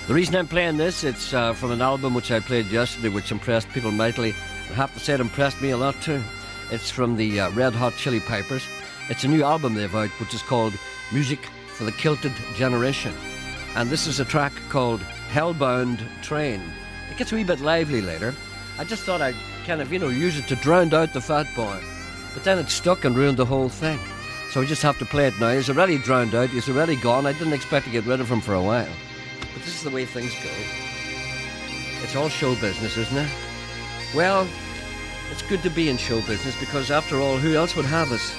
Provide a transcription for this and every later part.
The reason I'm playing this, it's from an album which I played yesterday, which impressed people mightily. I have to say it impressed me a lot too. It's from the Red Hot Chili Peppers. It's a new album they've out, which is called Music for the Kilted Generation. And this is a track called Hellbound Train. It gets a wee bit lively later. I just thought I'd kind of, use it to drown out the fat boy. But then it stuck and ruined the whole thing. So we just have to play it now. He's already drowned out. He's already gone. I didn't expect to get rid of him for a while. But this is the way things go. It's all show business, isn't it? Well, it's good to be in show business because, after all, who else would have us?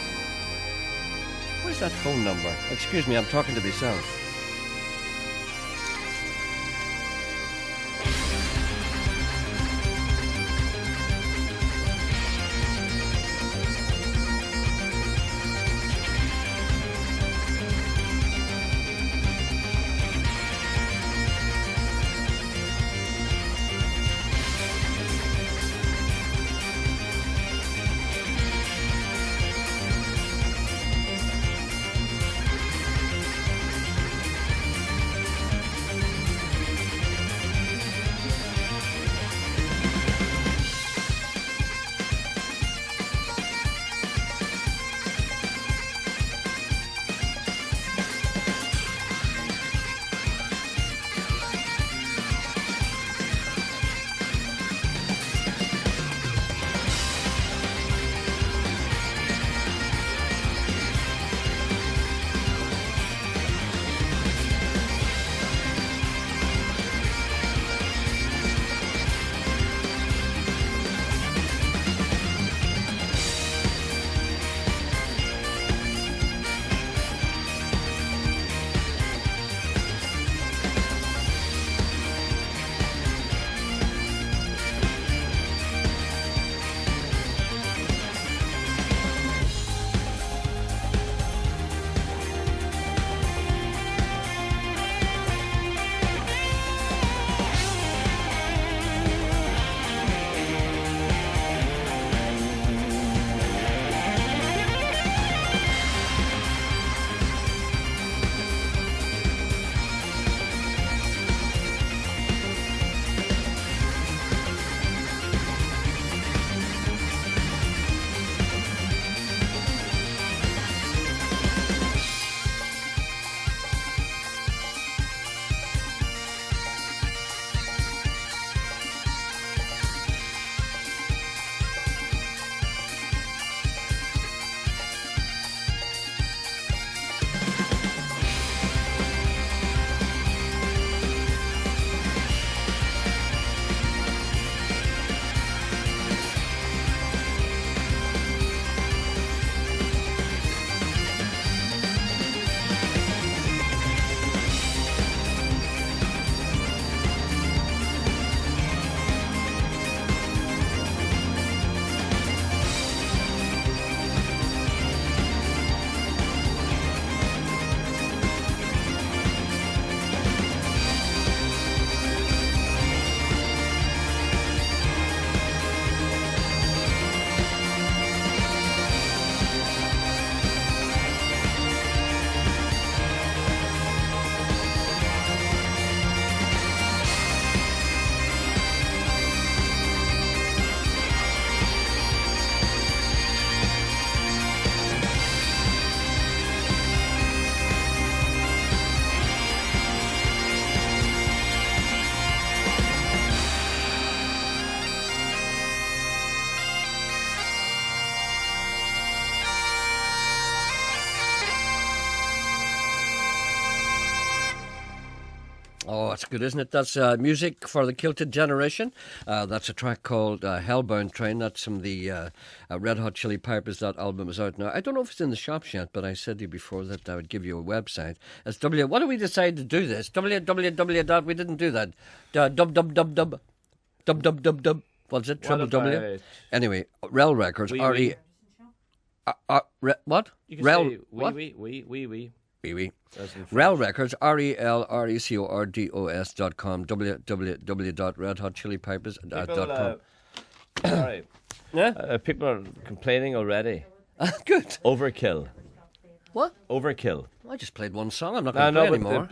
Where's that phone number? Excuse me, I'm talking to myself. Oh, it's good, isn't it? That's Music for the Kilted Generation. That's a track called Hellbound Train. That's from the Red Hot Chili Peppers. That album is out now. I don't know if it's in the shops yet, but I said to you before that I would give you a website. It's What do we decide to do this? www. We didn't do that. Dub. What's it? Triple W. Anyway, Rel Records. We. What? You can Rel. say What? We. Rel Records, RELRECORDOS.com, www.redhotchilipeppers.com. Sorry. Yeah? People are complaining already. Good. Overkill. What? Overkill. I just played one song. I'm not going to play anymore.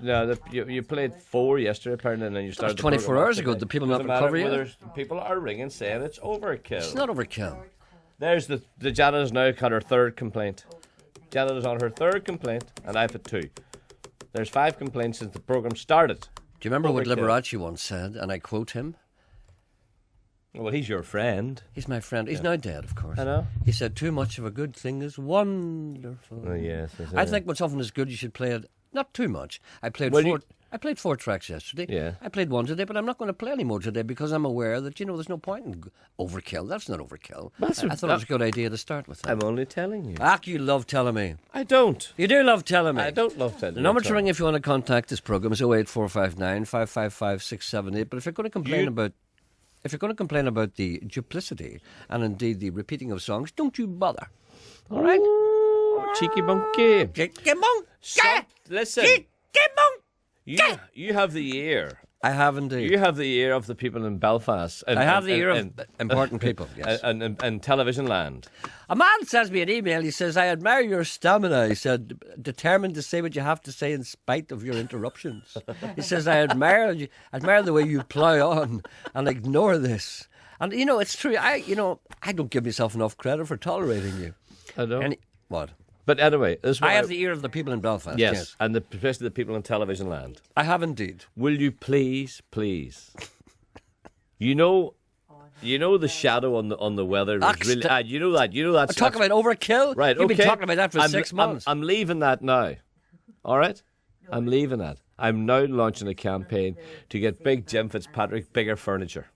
You played 4 yesterday, apparently, and then you started. That was 24 hours ago. The people not recover yet? People are ringing saying it's overkill. It's not overkill. There's the Janet has now got her 3rd complaint. Janet is on her 3rd complaint, and I've had 2. There's 5 complaints since the programme started. Do you remember what Liberace once said? And I quote him. Well, he's your friend. He's my friend. He's now dead, of course. I know. He said, too much of a good thing is wonderful. Oh, yes. I think when something is good, you should play it not too much. I played 4 tracks yesterday. Yeah. I played 1 today, but I'm not going to play any more today because I'm aware that, there's no point in overkill. That's not overkill. I thought it was a good idea to start with that. I'm only telling you. You love telling me. I don't. You do love telling me. I don't love telling you. The number to ring if you want to contact this programme is 08459 555 678. But if you're going to complain about the duplicity and indeed the repeating of songs, don't you bother. All right? Cheeky monkey. Cheeky monkey. Listen. Cheeky monkey. You have the ear. I have indeed. You have the ear of the people in Belfast. I have the ear of important people, yes. And television land. A man sends me an email. He says, I admire your stamina. He said, determined to say what you have to say in spite of your interruptions. He says, I admire the way you plough on and ignore this. And, it's true. I don't give myself enough credit for tolerating you. I know. What? But anyway, I have the ear of the people in Belfast. Yes. And especially the people in television land. I have indeed. Will you please? You know the shadow on the weather is really. You know that. Talk about overkill. Right. You've been talking about that for 6 months. I'm leaving that now. All right. I'm leaving that. I'm now launching a campaign to get Big Jim Fitzpatrick bigger furniture.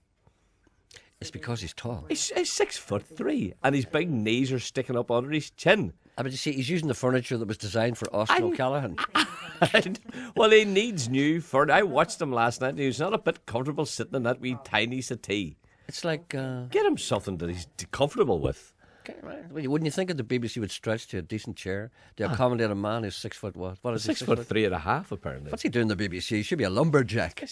It's because he's tall. He's 6'3", and his big knees are sticking up under his chin. But you see, he's using the furniture that was designed for Austin O'Callaghan. Well, he needs new furniture. I watched him last night, and he was not a bit comfortable sitting in that wee tiny settee. It's like... Get him something that he's comfortable with. Okay, right. Well, wouldn't you think that the BBC would stretch to a decent chair to accommodate a man who's 6 foot what? What is 6'3.5", apparently. What's he doing in the BBC? He should be a lumberjack.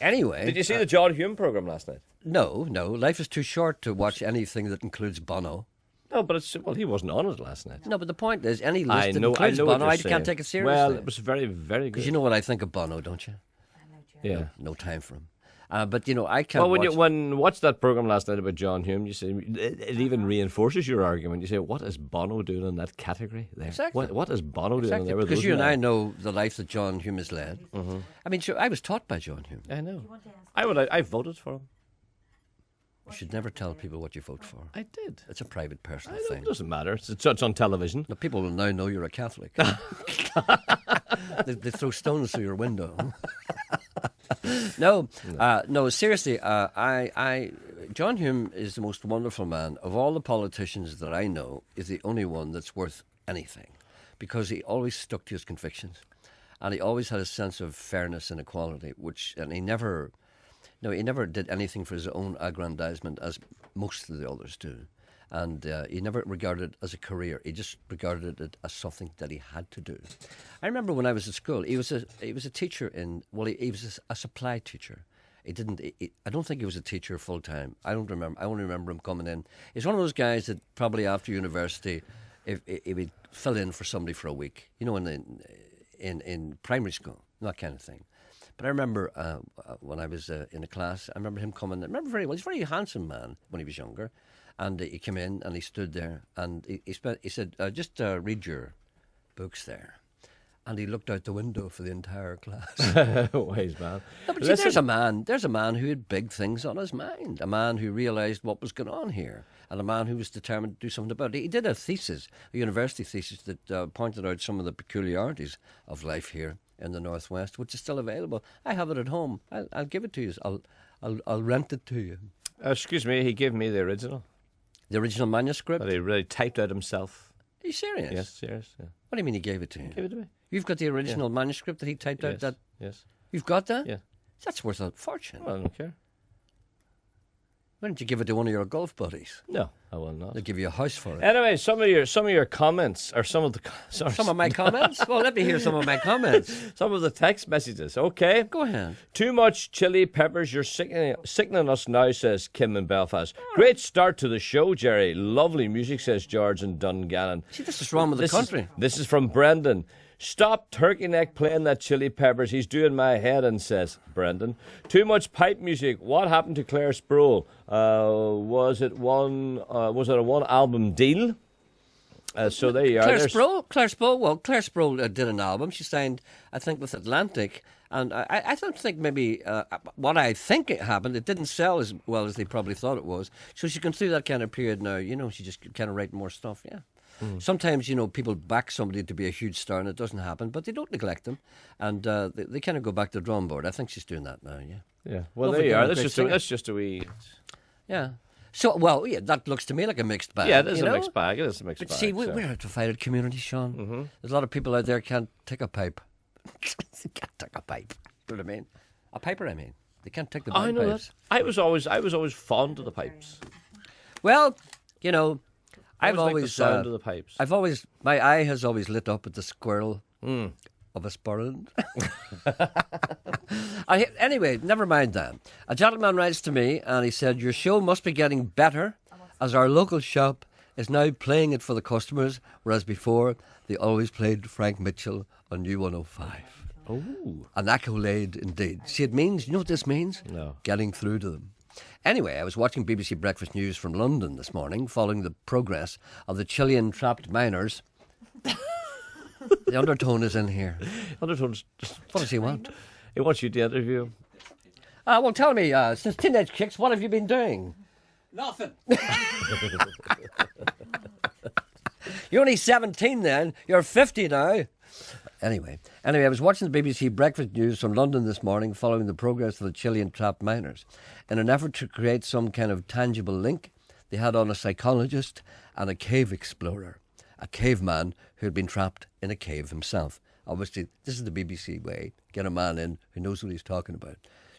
Anyway... Did you see the John Hume programme last night? No. Life is too short to watch anything that includes Bono. No, but he wasn't on it last night. No, but the point is, any list that includes Bono, I can't take it seriously. Well, it was very, very good. Because you know what I think of Bono, don't you? Yeah. No time for him. But, I can't when you watched that programme last night about John Hume, you say it even reinforces your argument. You say, what is Bono doing in that category there? Exactly. What is Bono doing there? Because you and I know the life that John Hume has led. Mm-hmm. I mean, sure, I was taught by John Hume. I know. I voted for him. You should never tell people what you vote for. I did. It's a private, personal thing. It doesn't matter. It's on television. The people will now know you're a Catholic. they throw stones through your window. No, seriously. John Hume is the most wonderful man. Of all the politicians that I know, is the only one that's worth anything. Because he always stuck to his convictions. And he always had a sense of fairness and equality, and he never did anything for his own aggrandizement, as most of the others do. And he never regarded it as a career. He just regarded it as something that he had to do. I remember when I was at school, he was a teacher he was a supply teacher. I don't think he was a teacher full time. I don't remember. I only remember him coming in. He's one of those guys that probably after university, if he would fill in for somebody for a week, in primary school, that kind of thing. But I remember when I was in a class, I remember him coming. I remember very well. He's a very handsome man when he was younger, and he came in and he stood there and he said, "Just read your books there." And he looked out the window for the entire class. Wise man. No, but see, there's a man who had big things on his mind. A man who realised what was going on here, and a man who was determined to do something about it. He did a university thesis that pointed out some of the peculiarities of life here in the Northwest, which is still available. I have it at home. I'll give it to you. I'll rent it to you. Excuse me, he gave me the original. The original manuscript? That he really typed out himself. Are you serious? Yes, serious. Yeah. What do you mean he gave it to you? He gave it to me. You've got the original manuscript that he typed out? Yes. You've got that? Yeah. That's worth a fortune. Well, I don't care. Why don't you give it to one of your golf buddies? No, I will not. They'll give you a house for it. Anyway, some of your comments, or some of the Some of my comments? Well, let me hear some of my comments. some of the text messages. Okay, Go ahead. Too much chili peppers. You're sickening us now, says Kim in Belfast. Great start to the show, Gerry. Lovely music, says George in Dungannon. See, this is wrong with the country. This is from Brendan. Stop turkey neck playing that chili peppers. He's doing my head in, says Brendan. Too much pipe music. What happened to Claire Sproul? Was it a one album deal? So there you are. Claire Sproul. Well, Claire Sproul did an album. She signed, I think, with Atlantic. And I don't think maybe what I think it happened, it didn't sell as well as they probably thought it was. So she can through that kind of period now. She just kind of write more stuff. Yeah. Sometimes, people back somebody to be a huge star and it doesn't happen, but they don't neglect them. And they kind of go back to the drawing board. I think she's doing that now, yeah. Yeah. Well, there you are. That's just a wee... Yeah. So, well, yeah, that looks to me like a mixed bag. Yeah, it is a mixed bag. It is a mixed bag. But see, we're a divided community, Sean. Mm-hmm. There's a lot of people out there can't take a pipe. They can't take a pipe. You know what I mean? A piper, I mean. They can't take the bagpipes. I know that. I was always fond of the pipes. Well, I've always the sound of the pipes. My eye has always lit up at the squirrel of a sporran. Anyway, never mind that. A gentleman writes to me and he said, your show must be getting better as our local shop is now playing it for the customers, whereas before they always played Frank Mitchell on New 105. Oh. An accolade indeed. See, it means, you know what this means? No. Getting through to them. Anyway, I was watching BBC Breakfast News from London this morning, following the progress of the Chilean trapped miners. The undertone is in here. Undertone's... What does he want? He wants you to interview. Well, tell me, since Teenage Kicks, what have you been doing? Nothing. You're only 17 then. You're 50 now. Anyway, I was watching the BBC Breakfast News from London this morning following the progress of the Chilean trapped miners. In an effort to create some kind of tangible link, they had on a psychologist and a cave explorer, a caveman who had been trapped in a cave himself. Obviously, this is the BBC way. Get a man in who knows what he's talking about.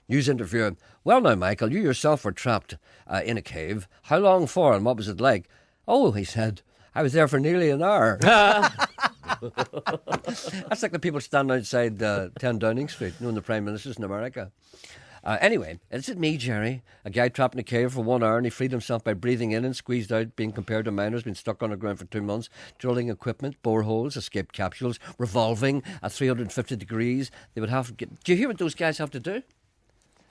News interviewer, well now, Michael, you yourself were trapped in a cave. How long for and what was it like? Oh, he said, I was there for nearly an hour. That's like the people standing outside 10 Downing Street, knowing the Prime Minister's in America. Anyway, is it me, Gerry? A guy trapped in a cave for 1 hour and he freed himself by breathing in and squeezed out, being compared to miners, been stuck underground for 2 months, drilling equipment, boreholes, escape capsules, revolving at 350 degrees. They would have to get... Do you hear what those guys have to do?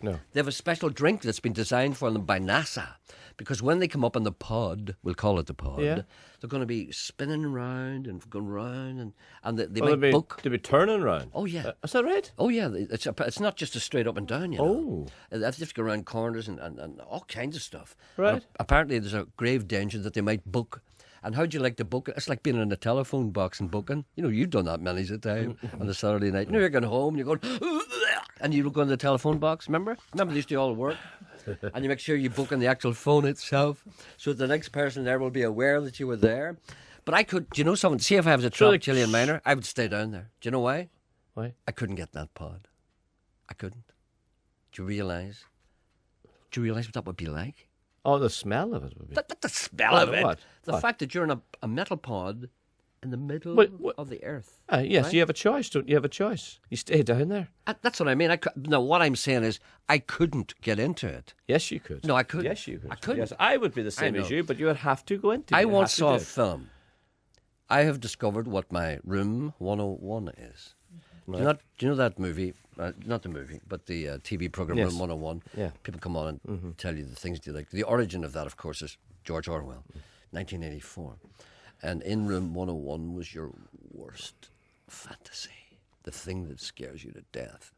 No. They have a special drink that's been designed for them by NASA. Because when they come up in the pod, we'll call it the pod, they're going to be spinning around and going round and they might book. They'll be turning around. Oh, yeah. Is that right? Oh, yeah. It's not just a straight up and down, you know. They have to go around corners and all kinds of stuff. Right. And apparently there's a grave danger that they might book. And how'd you like to book it? It's like being in a telephone box and booking. You've done that many's a time on a Saturday night. You're going home, you're going, and you go in the telephone box, remember? Remember they used to all work? And you make sure you book on the actual phone itself so that the next person there will be aware that you were there. But I could, do you know something? See if I was a trapped Chilean miner, I would stay down there. Do you know why? Why? I couldn't get in that pod. I couldn't. Do you realise? Do you realise what that would be like? Oh, the smell of it would be... The smell of it. What? The fact that you're in a metal pod in the middle of the earth. Yes, right? you have a choice, don't you? You have a choice. You stay down there. That's what I mean. No, what I'm saying is I couldn't get into it. Yes, you could. No, I couldn't. Yes, you could. I couldn't. Yes, I would be the same as you, but you would have to go into it. I once saw a film. I have discovered what my Room 101 is. Right. Do you know that movie? Not the movie, but the TV program Room 101. Yeah. People come on and tell you the things they like. The origin of that, of course, is George Orwell, 1984. And in Room 101 was your worst fantasy, the thing that scares you to death.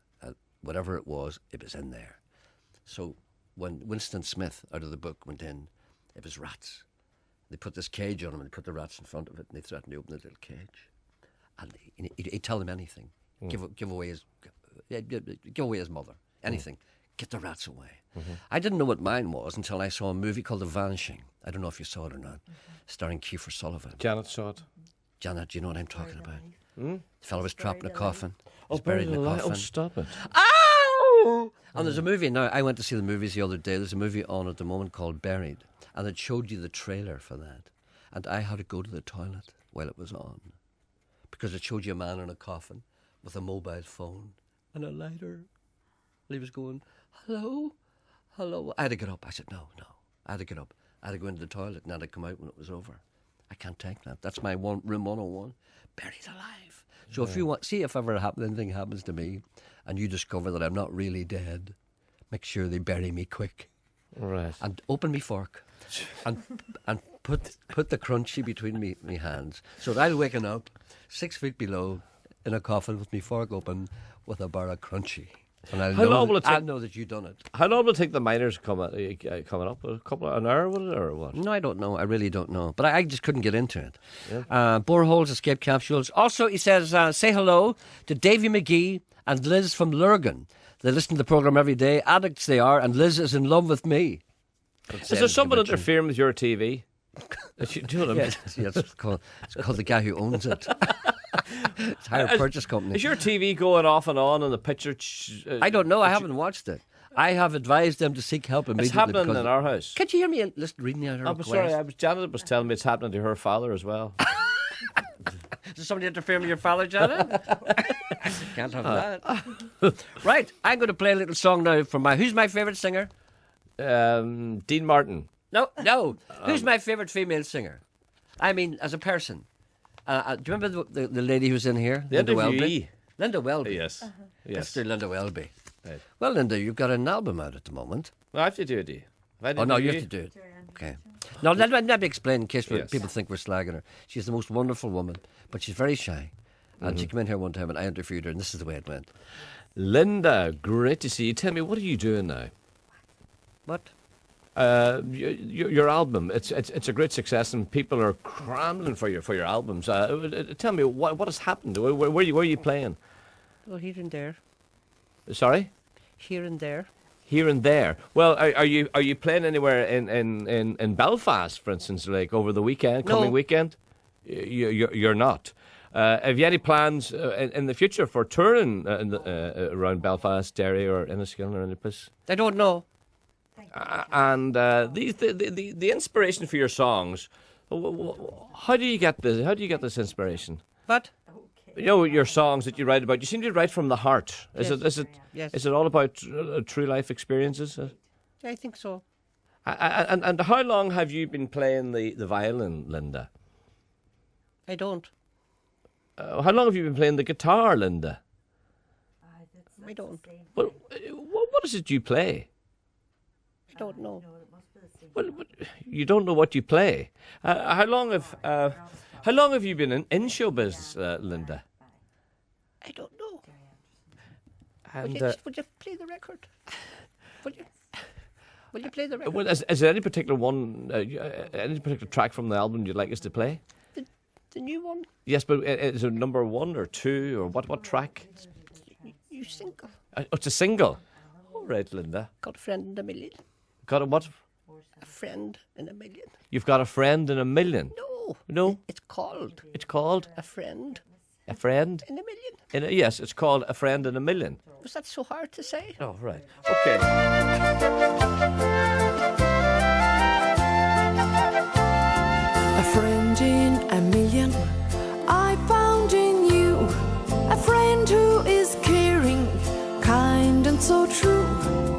Whatever it was in there. So when Winston Smith, out of the book, went in, it was rats. They put this cage on him and they put the rats in front of it and they threatened to open the little cage. And he'd tell them anything. Give away his mother. Anything. Get the rats away. I didn't know what mine was until I saw a movie called The Vanishing. I don't know if you saw it or not. Starring Kiefer Sullivan. Janet saw it. Janet, do you know what I'm talking about? The fellow was trapped in a coffin. He's buried buried in a coffin. Oh, stop it. Oh! hello. And there's a movie now. I went to see the movies the other day. There's a movie on at the moment called Buried, and it showed you the trailer for that. And I had to go to the toilet while it was on because it showed you a man in a coffin with a mobile phone and a lighter. And he was going, hello, hello. I had to get up. I said, no. I had to get up. I had to go into the toilet and I had to come out when it was over. I can't take that. That's my room 101. Buried alive. So if you want, see if ever anything happens to me and you discover that I'm not really dead, make sure they bury me quick. Right. And open me fork and put the crunchy between me hands. So that I'll waken up 6 feet below in a coffin with me fork open with a bar of crunchy. And I'll know that you've done it. How long will it take the miners coming up? An hour, will it, or what? No, I don't know. I really don't know. But I just couldn't get into it. Yeah. Boreholes, escape capsules. Also, he says, say hello to Davy McGee and Liz from Lurgan. They listen to the programme every day. Addicts they are, and Liz is in love with me. Is there someone interfering with your TV? Do you know what I mean? Yes, it's called the guy who owns it. It's a hire purchase company. Is your TV going off and on the picture? I don't know. I haven't watched it. I have advised them to seek help immediately. It's happening in our house. Can't you hear me reading out her I'm sorry. Janet was telling me it's happening to her father as well. Is somebody interfering with your father, Janet? Can't have that. Right, I'm going to play a little song now from who's my favourite singer? Dean Martin. No. Who's my favourite female singer? I mean, as a person. Do you remember the lady who's in here? The Linda interviewee. Welby? Linda Welby. Yes. Yes. Let's do Linda Welby. Right. Well, Linda, you've got an album out at the moment. No, I have to do it. Oh, no, you have to do it. Okay. Now, let me explain in case people think we're slagging her. She's the most wonderful woman, but she's very shy. And she came in here one time and I interviewed her, and this is the way it went. Linda, great to see you. Tell me, what are you doing now? What? Your album, it's a great success, and people are cramming for your albums. Tell me what has happened. Where are you playing? Well, here and there. Sorry? Here and there. Here and there. Well, are you playing anywhere in Belfast, for instance, like over the coming weekend? You're not. Have you any plans in the future for touring around Belfast, Derry, or Enniskillen, or any place? I don't know. And the inspiration for your songs, how do you get this? How do you get this inspiration? What? You know, your songs that you write about. You seem to write from the heart. Is it? Yes. Is it all about true life experiences? I think so. And how long have you been playing the violin, Linda? I don't. How long have you been playing the guitar, Linda? I don't. Well, what is it you play? I don't know. Well, you don't know what you play. How long have you been in show business, Linda? I don't know. And, would you play the record? Will you play the record? Well, is there any particular one, any particular track from the album you'd like us to play? The new one? Yes, but is it number 1 or 2 or what track? You single. It's a single. All right, Linda. Got a friend in a million. Got a what? A friend in a million. You've got a friend in a million. No. It's called. It's called A friend. A friend in a million. Yes, it's called A Friend in a Million. Was that so hard to say? Oh, right. Okay. A friend in a million I found in you. A friend who is caring, kind and so true.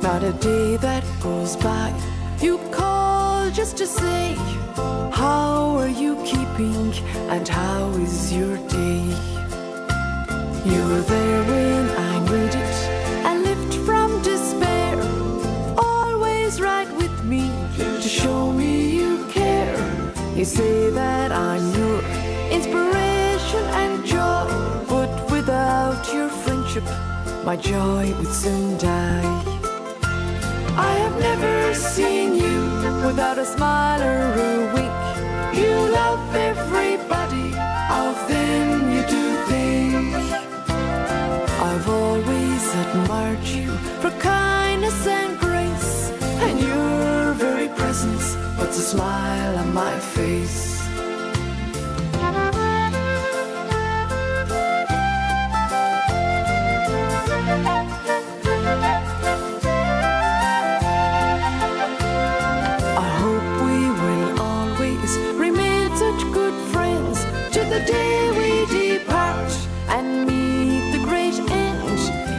Not a day that goes by you call just to say, how are you keeping and how is your day? You're there when I need it, a lift from despair. Always right with me to show me you care. You say that I'm your inspiration and joy, but without your friendship, my joy would soon die. I have never seen you without a smile or a wink. You love everybody, how thin you do think. I've always admired you for kindness and grace, and your very presence puts a smile on my face.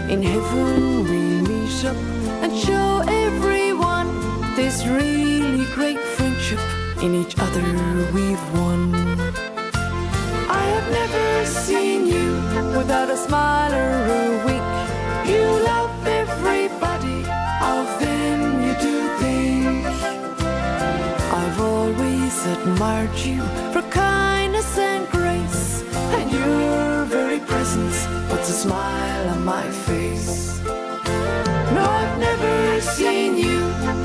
In heaven we meet up and show everyone this really great friendship in each other we've won. I have never seen you without a smile or a wink. You love everybody, how then you do think. I've always admired you for kindness and grace, and your very presence puts a smile on my face. No, I've never seen you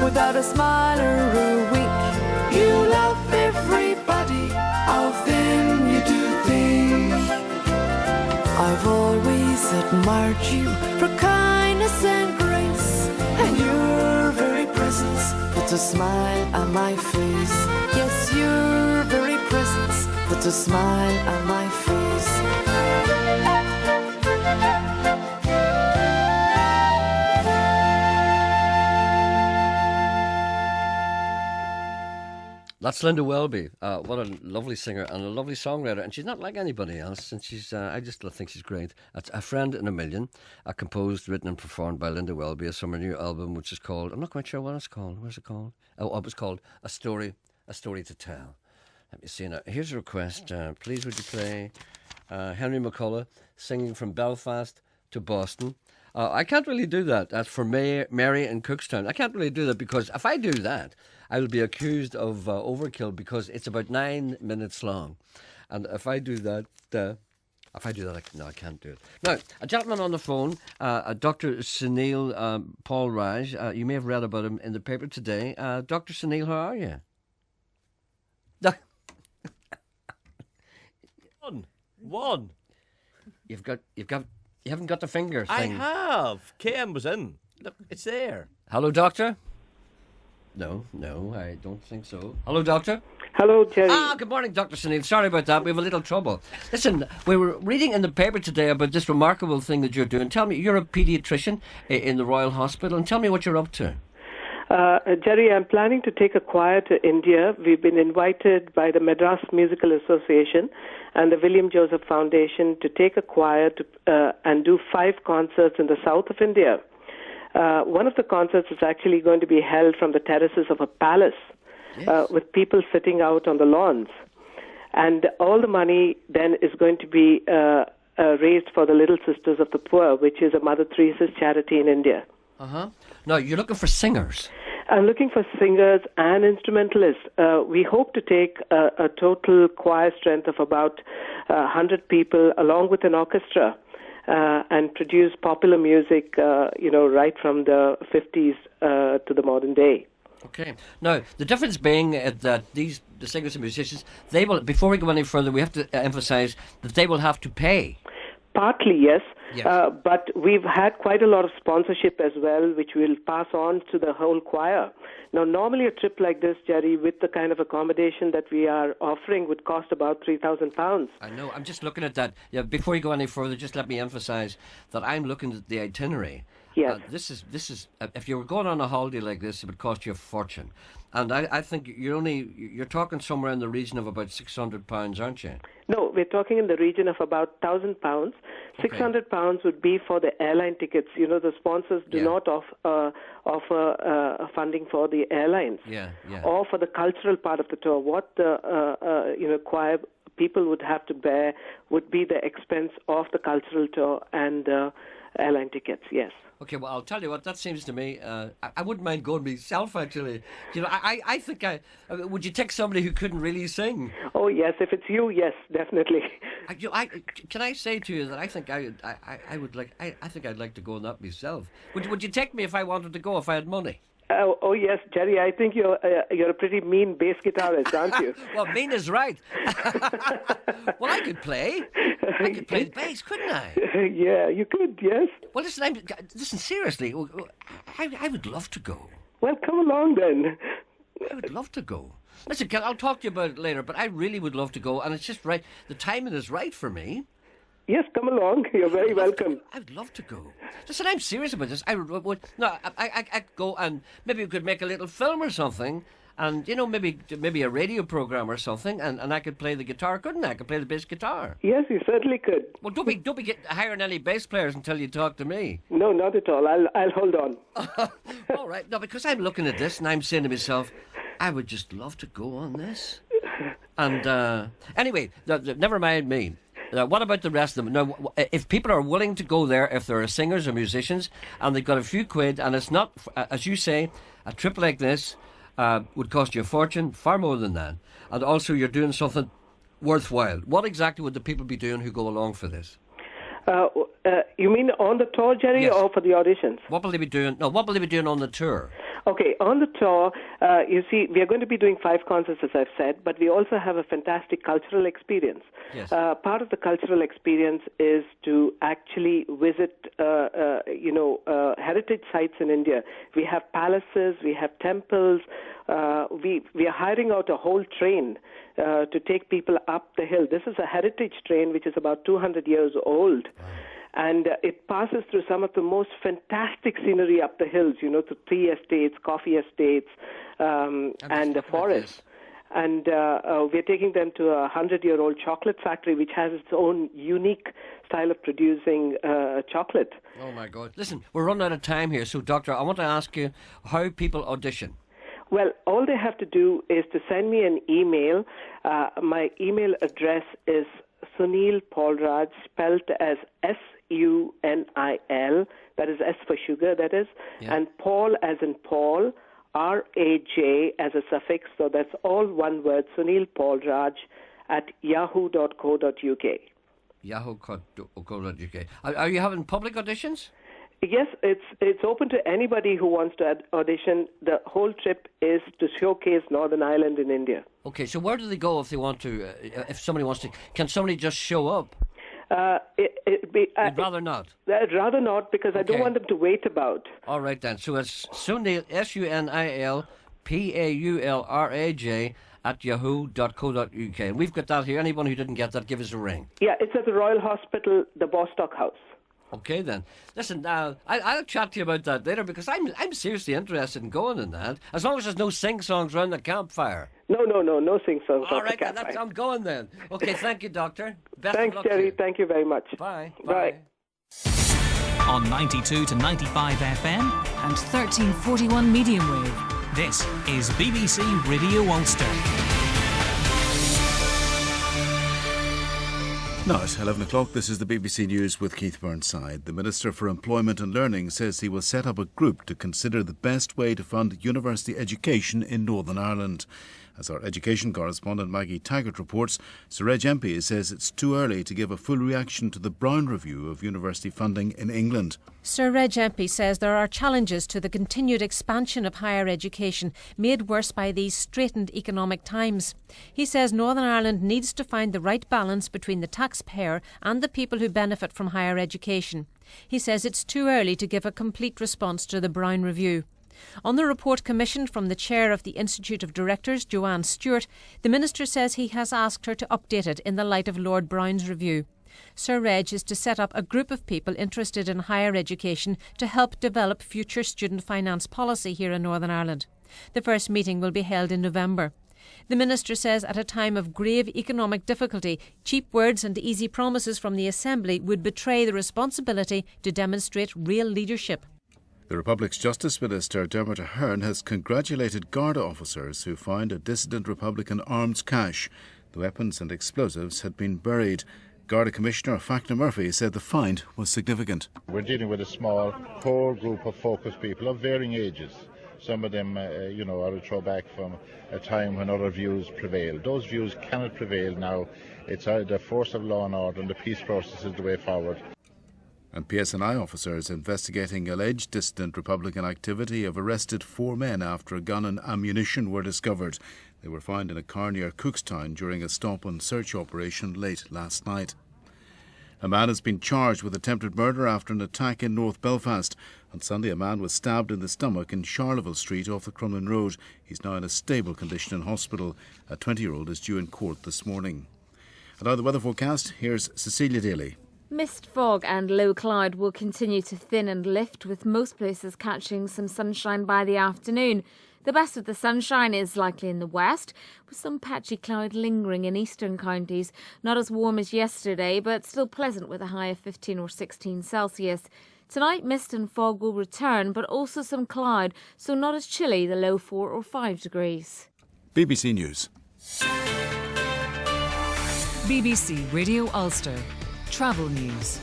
without a smile or a wink. You love everybody, how then you do think. I've always admired you for kindness and grace, and your very presence puts a smile on my face. Yes, your very presence puts a smile on my face. That's Linda Welby. What a lovely singer and a lovely songwriter. And she's not like anybody else. And she's, I just think she's great. That's A Friend in a Million, composed, written and performed by Linda Welby. It's from her new album, which is called, I'm not quite sure what it's called. What's it called? Oh, it was called A Story to Tell. Let me see now. Here's a request. Please would you play Henry McCullough singing From Belfast to Boston. I can't really do that. That's for Mary in Cookstown. I can't really do that because if I do that, I will be accused of overkill because it's about 9 minutes long. And if I do that, no, I can't do it. Now, a gentleman on the phone, Dr. Sunil Paul Raj. You may have read about him in the paper today. Dr. Sunil, how are you? One. You haven't got the finger thing. I have. KM was in. Look, it's there. Hello, doctor? No, I don't think so. Hello, doctor? Hello, Gerry. Good morning, Dr. Sunil. Sorry about that. We have a little trouble. Listen, we were reading in the paper today about this remarkable thing that you're doing. Tell me, you're a paediatrician in the Royal Hospital, and tell me what you're up to. Gerry, I'm planning to take a choir to India. We've been invited by the Madras Musical Association and the William Joseph Foundation to take a choir to, and do 5 concerts in the south of India. One of the concerts is actually going to be held from the terraces of a palace, yes, with people sitting out on the lawns. And all the money then is going to be raised for the Little Sisters of the Poor, which is a Mother Teresa's charity in India. Uh-huh. Now, you're looking for singers. I'm looking for singers and instrumentalists. We hope to take a total choir strength of about 100 people along with an orchestra and produce popular music, right from the 50s to the modern day. Okay. Now, the difference being that the singers and musicians, they will, before we go any further, we have to emphasize that they will have to pay. Partly, yes. Yes. But we've had quite a lot of sponsorship as well, which we'll pass on to the whole choir. Now, normally a trip like this, Gerry, with the kind of accommodation that we are offering would cost about £3,000. I know. I'm just looking at that. Yeah, before you go any further, just let me emphasize that I'm looking at the itinerary. Yes. This is if you were going on a holiday like this, it would cost you a fortune. And I think you're talking somewhere in the region of about £600, aren't you? No, we're talking in the region of about £1,000. £600 would be for the airline tickets. You know, the sponsors do not offer funding for the airlines. Yeah. Or for the cultural part of the tour. What the choir people would have to bear would be the expense of the cultural tour and airline tickets. Yes. Okay, well, I'll tell you what, that seems to me, I wouldn't mind going myself, actually. You know, I think would you take somebody who couldn't really sing? Oh, yes, if it's you, yes, definitely. Can I say to you that I think I think I'd like to go on that myself. Would you take me if I wanted to go, if I had money? Oh yes, Gerry, I think you're a pretty mean bass guitarist, aren't you? Well, mean is right. Well, I could play the bass, couldn't I? Yeah, you could, yes. Well, listen, seriously, I would love to go. Well, come along then. I would love to go. Listen, I'll talk to you about it later, but I really would love to go, and it's just right. The timing is right for me. Yes, come along. You're very welcome. I would love to go. Listen, I'm serious about this. I would. No, I'd go and maybe we could make a little film or something, and maybe a radio program or something, and I could play the guitar, couldn't I? I could play the bass guitar. Yes, you certainly could. Well, don't be hiring any bass players until you talk to me. No, not at all. I'll hold on. All right. No, because I'm looking at this and I'm saying to myself, I would just love to go on this. And anyway, never mind me. What about the rest of them? Now, if people are willing to go there, if they're singers or musicians, and they've got a few quid, and it's not, as you say, a trip like this would cost you a fortune, far more than that, and also you're doing something worthwhile. What exactly would the people be doing who go along for this? You mean on the tour, Gerry, Yes. or for the auditions? What will they be doing? No, what will they be doing on the tour? Okay, on the tour, you see, we are going to be doing 5 concerts, as I've said, but we also have a fantastic cultural experience. Yes. Part of the cultural experience is to actually visit, heritage sites in India. We have palaces, we have temples. We are hiring out a whole train to take people up the hill. This is a heritage train which is about 200 years old. And it passes through some of the most fantastic scenery up the hills, through tea estates, coffee estates, and the forest. And we're taking them to a 100-year-old chocolate factory, which has its own unique style of producing chocolate. Oh, my God. Listen, we're running out of time here. So, Doctor, I want to ask you how people audition. Well, all they have to do is to send me an email. My email address is Sunil Paulraj, spelled as Sunil, that is S for sugar, that is, and Paul as in Paul, R-A-J as a suffix, so that's all one word, Sunil Paulraj at yahoo.co.uk. Yahoo.co.uk. Are you having public auditions? Yes, it's open to anybody who wants to audition. The whole trip is to showcase Northern Ireland in India. Okay, so where do they go if they want to? If somebody wants to, can somebody just show up? I'd rather not. I'd rather not, because I don't want them to wait about. All right then. So it's Sunil, Sunil Paulraj at yahoo.co.uk. And we've got that here. Anyone who didn't get that, give us a ring. Yeah, it's at the Royal Hospital, the Bostock House. Okay then. Listen, I'll chat to you about that later, because I'm seriously interested in going in that. As long as there's no sing-songs around the campfire. No sing-songs. All right, then, I'm going then. Okay, thank you, Doctor. Best Thanks, of luck Gerry. to you. Thank you very much. Bye. Bye. On 92 to 95 FM and 1341 medium wave. This is BBC Radio Ulster. Now at 11 o'clock, this is the BBC News with Keith Burnside. The Minister for Employment and Learning says he will set up a group to consider the best way to fund university education in Northern Ireland. As our education correspondent Maggie Taggart reports, Sir Reg MP says it's too early to give a full reaction to the Brown Review of university funding in England. Sir Reg MP says there are challenges to the continued expansion of higher education, made worse by these straitened economic times. He says Northern Ireland needs to find the right balance between the taxpayer and the people who benefit from higher education. He says it's too early to give a complete response to the Brown Review. On the report commissioned from the chair of the Institute of Directors, Joanne Stewart, the Minister says he has asked her to update it in the light of Lord Brown's review. Sir Reg is to set up a group of people interested in higher education to help develop future student finance policy here in Northern Ireland. The first meeting will be held in November. The Minister says at a time of grave economic difficulty, cheap words and easy promises from the Assembly would betray the responsibility to demonstrate real leadership. The Republic's Justice Minister Dermot Ahern has congratulated Garda officers who found a dissident Republican arms cache. The weapons and explosives had been buried. Garda Commissioner Facna Murphy said the find was significant. We're dealing with a small, core group of focused people of varying ages. Some of them, are a throwback from a time when other views prevailed. Those views cannot prevail now. It's the force of law and order, and the peace process is the way forward. And PSNI officers investigating alleged dissident Republican activity have arrested 4 men after a gun and ammunition were discovered. They were found in a car near Cookstown during a stop-and-search operation late last night. A man has been charged with attempted murder after an attack in North Belfast. On Sunday, a man was stabbed in the stomach in Charleville Street off the Crumlin Road. He's now in a stable condition in hospital. A 20-year-old is due in court this morning. And now the weather forecast. Here's Cecilia Daly. Mist, fog and low cloud will continue to thin and lift, with most places catching some sunshine by the afternoon. The best of the sunshine is likely in the west, with some patchy cloud lingering in eastern counties. Not as warm as yesterday, but still pleasant with a high of 15 or 16 Celsius. Tonight, mist and fog will return, but also some cloud, so not as chilly, the low 4 or 5 degrees. BBC News. BBC Radio Ulster. Travel news.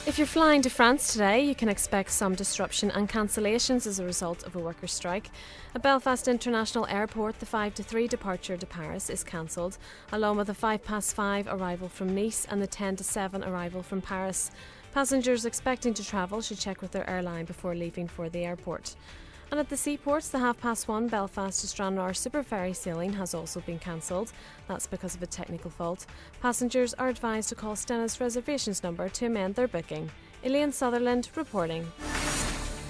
If you're flying to France today, you can expect some disruption and cancellations as a result of a workers' strike. At Belfast International Airport, the 5 to 3 departure to Paris is cancelled, along with the 5:5 arrival from Nice and the 10 to 7 arrival from Paris. Passengers expecting to travel should check with their airline before leaving for the airport. And at the seaports, the 1:30 Belfast to Stranraer super ferry sailing has also been cancelled. That's because of a technical fault. Passengers are advised to call Stena's reservations number to amend their booking. Elaine Sutherland reporting.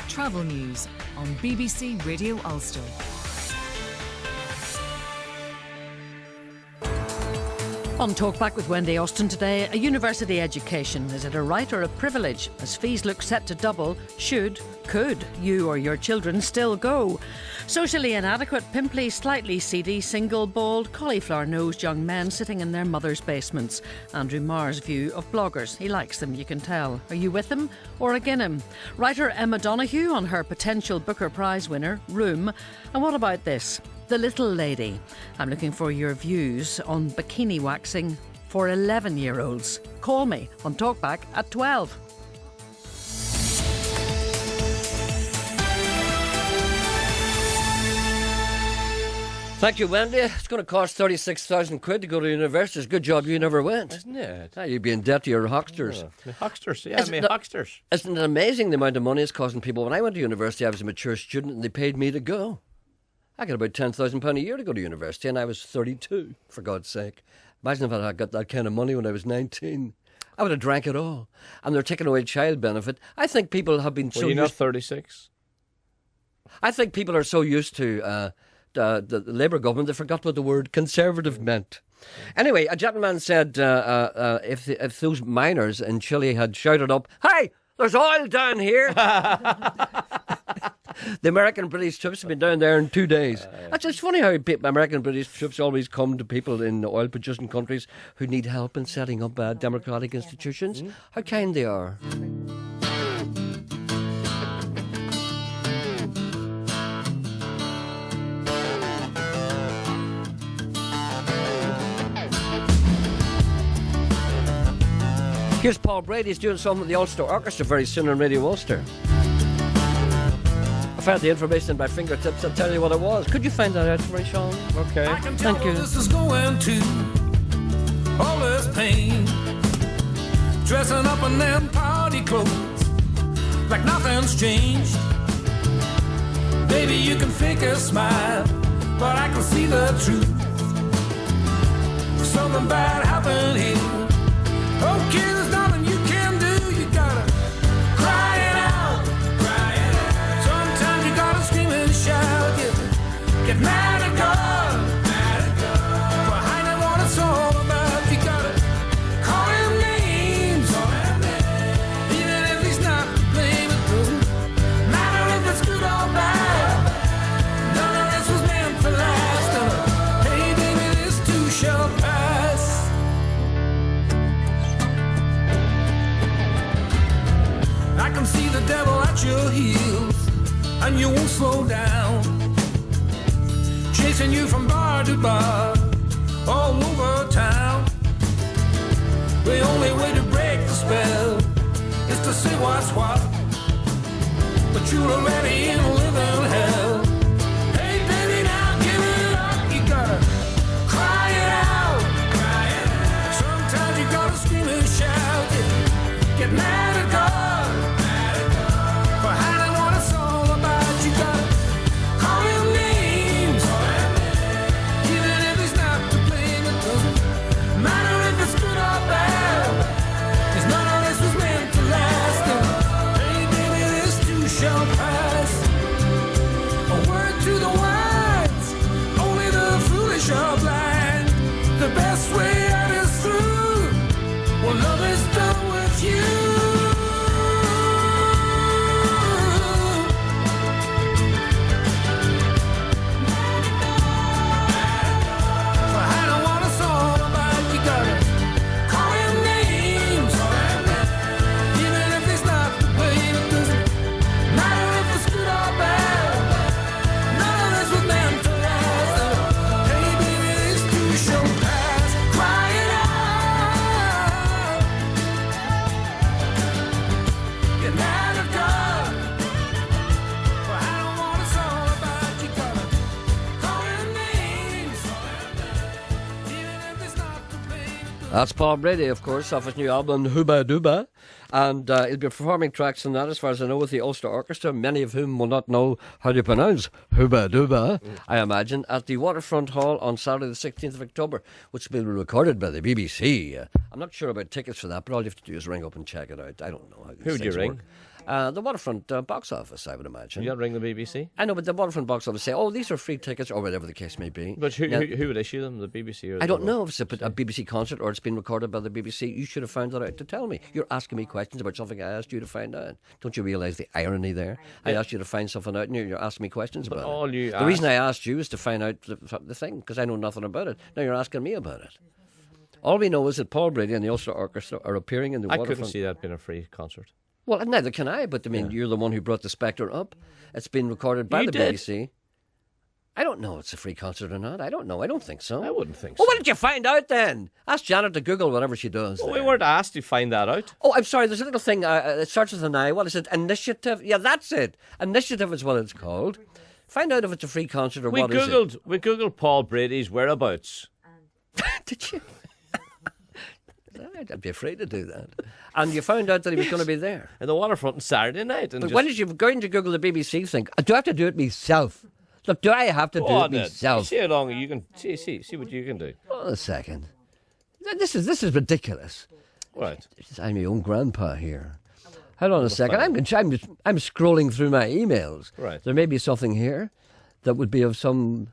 Travel news on BBC Radio Ulster. On Talkback with Wendy Austin today, a university education. Is it a right or a privilege? As fees look set to double, could you or your children still go? Socially inadequate, pimply, slightly seedy, single, bald, cauliflower-nosed young men sitting in their mother's basements. Andrew Marr's view of bloggers. He likes them, you can tell. Are you with him or against him? Writer Emma Donoghue on her potential Booker Prize winner, Room. And what about this? The Little Lady. I'm looking for your views on bikini waxing for 11-year-olds. Call me on Talkback at 12. Thank you, Wendy. It's going to cost 36,000 quid to go to university. It's a good job you never went. Isn't it? You'd be in debt to your hucksters. Hucksters, yeah, hucksters. Isn't it amazing the amount of money it's costing people? When I went to university, I was a mature student and they paid me to go. I got about £10,000 a year to go to university and I was 32, for God's sake. Imagine if I had got that kind of money when I was 19. I would have drank it all. And they're taking away child benefit. I think people have been so Were you not used... 36? I think people are so used to the Labour government they forgot what the word conservative meant. Anyway, a gentleman said if those miners in Chile had shouted up, "Hey, there's oil down here!" The American British troops have been down there in 2 days. It's funny how American British troops always come to people in oil producing countries who need help in setting up democratic institutions. How kind they are. Here's Paul Brady's doing something with the Ulster Orchestra very soon on Radio Ulster. I've had the information at my fingertips. I'll tell you what it was. Could you find that out for me, Sean? Okay. Thank you. This is going to all this pain. Dressing up in them party clothes like nothing's changed. Baby, you can fake a smile, but I can see the truth. Something bad happened here. Okay, there's nothing you can do. You gotta cry it out. Sometimes you gotta scream and shout. Get mad at God. Behind what it's all about. You gotta call him names. Even if he's not to blame, it doesn't matter if it's good or bad. None of this was meant to last. Hey, baby, this too shall pass. I can see the devil at your heels, and you won't slow down. Chasing you from bar to bar, all over town. The only way to break the spell is to say what's what. But you're already in living hell. Hey baby, now give it up. You gotta cry it out. Sometimes you gotta scream and shout. Get mad at God. That's Paul Brady, of course, off his new album, Hooba Dooba. And he'll be performing tracks on that, as far as I know, with the Ulster Orchestra, many of whom will not know how to pronounce Hooba Dooba, I imagine, at the Waterfront Hall on Saturday the 16th of October, which will be recorded by the BBC. I'm not sure about tickets for that, but all you have to do is ring up and check it out. I don't know how these Who would you things ring? work. The Waterfront box office, I would imagine. You don't ring the BBC? I know, but the Waterfront box office say, oh, these are free tickets, or whatever the case may be. But who Now, would issue them? The BBC? Or I don't know if it's a BBC concert or it's been recorded by the BBC. You should have found that out to tell me. You're asking me questions about something I asked you to find out. Don't you realise the irony there? I asked you to find something out and you're asking me questions about it. The reason I asked you is to find out the thing, because I know nothing about it. Now you're asking me about it. All we know is that Paul Brady and the Ulster Orchestra are appearing in the Waterfront. I couldn't see that being a free concert. Well, neither can I, but I mean, you're the one who brought the spectre up. It's been recorded by the BBC. I don't know if it's a free concert or not. I don't know. I don't think so. I wouldn't think so. Well, what did you find out then? Ask Janet to Google whatever she does. Well, we weren't asked to find that out. Oh, I'm sorry. There's a little thing. It starts with an I. What is it? Initiative? Yeah, that's it. Initiative is what it's called. Find out if it's a free concert or what is it. We Googled Paul Brady's whereabouts. Did you? I'd be afraid to do that. And you found out that he was going to be there. In the Waterfront on Saturday night. But when did you go into Google the BBC thing? Do I have to do it myself? Look, do I have to do it myself? See how long you can see what you can do. Hold on a second. This is ridiculous. Right. I'm my own grandpa here. Hold on a second. I'm scrolling through my emails. Right. There may be something here that would be of some.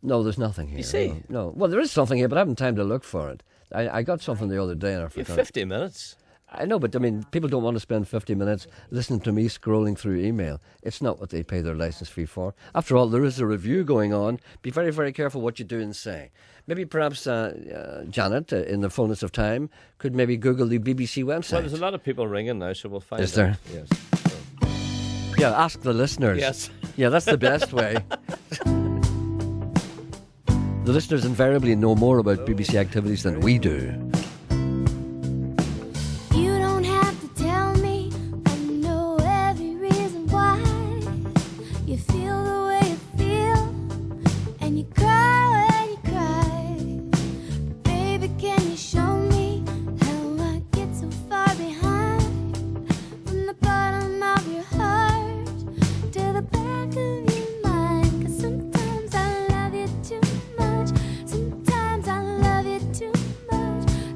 No, there's nothing here. You see? No. Well, there is something here, but I haven't time to look for it. I got something the other day and I forgot. You have 50 minutes. I know, but I mean, people don't want to spend 50 minutes listening to me scrolling through email. It's not what they pay their license fee for. After all, there is a review going on. Be very, very careful what you do and say. Maybe perhaps Janet, in the fullness of time, could maybe Google the BBC website. Well, there's a lot of people ringing now, so we'll find out. Is there? Yes. Yeah, ask the listeners. Yes. Yeah, that's the best way. The listeners invariably know more about BBC activities than we do. You don't have to tell me, I know every reason why. You feel the way you feel, and you cry when you cry. Baby, can you show me how I get so far behind? From the bottom of your heart to the back of your mind. 'Cause sometimes I love you too much. Sometimes I love you too much.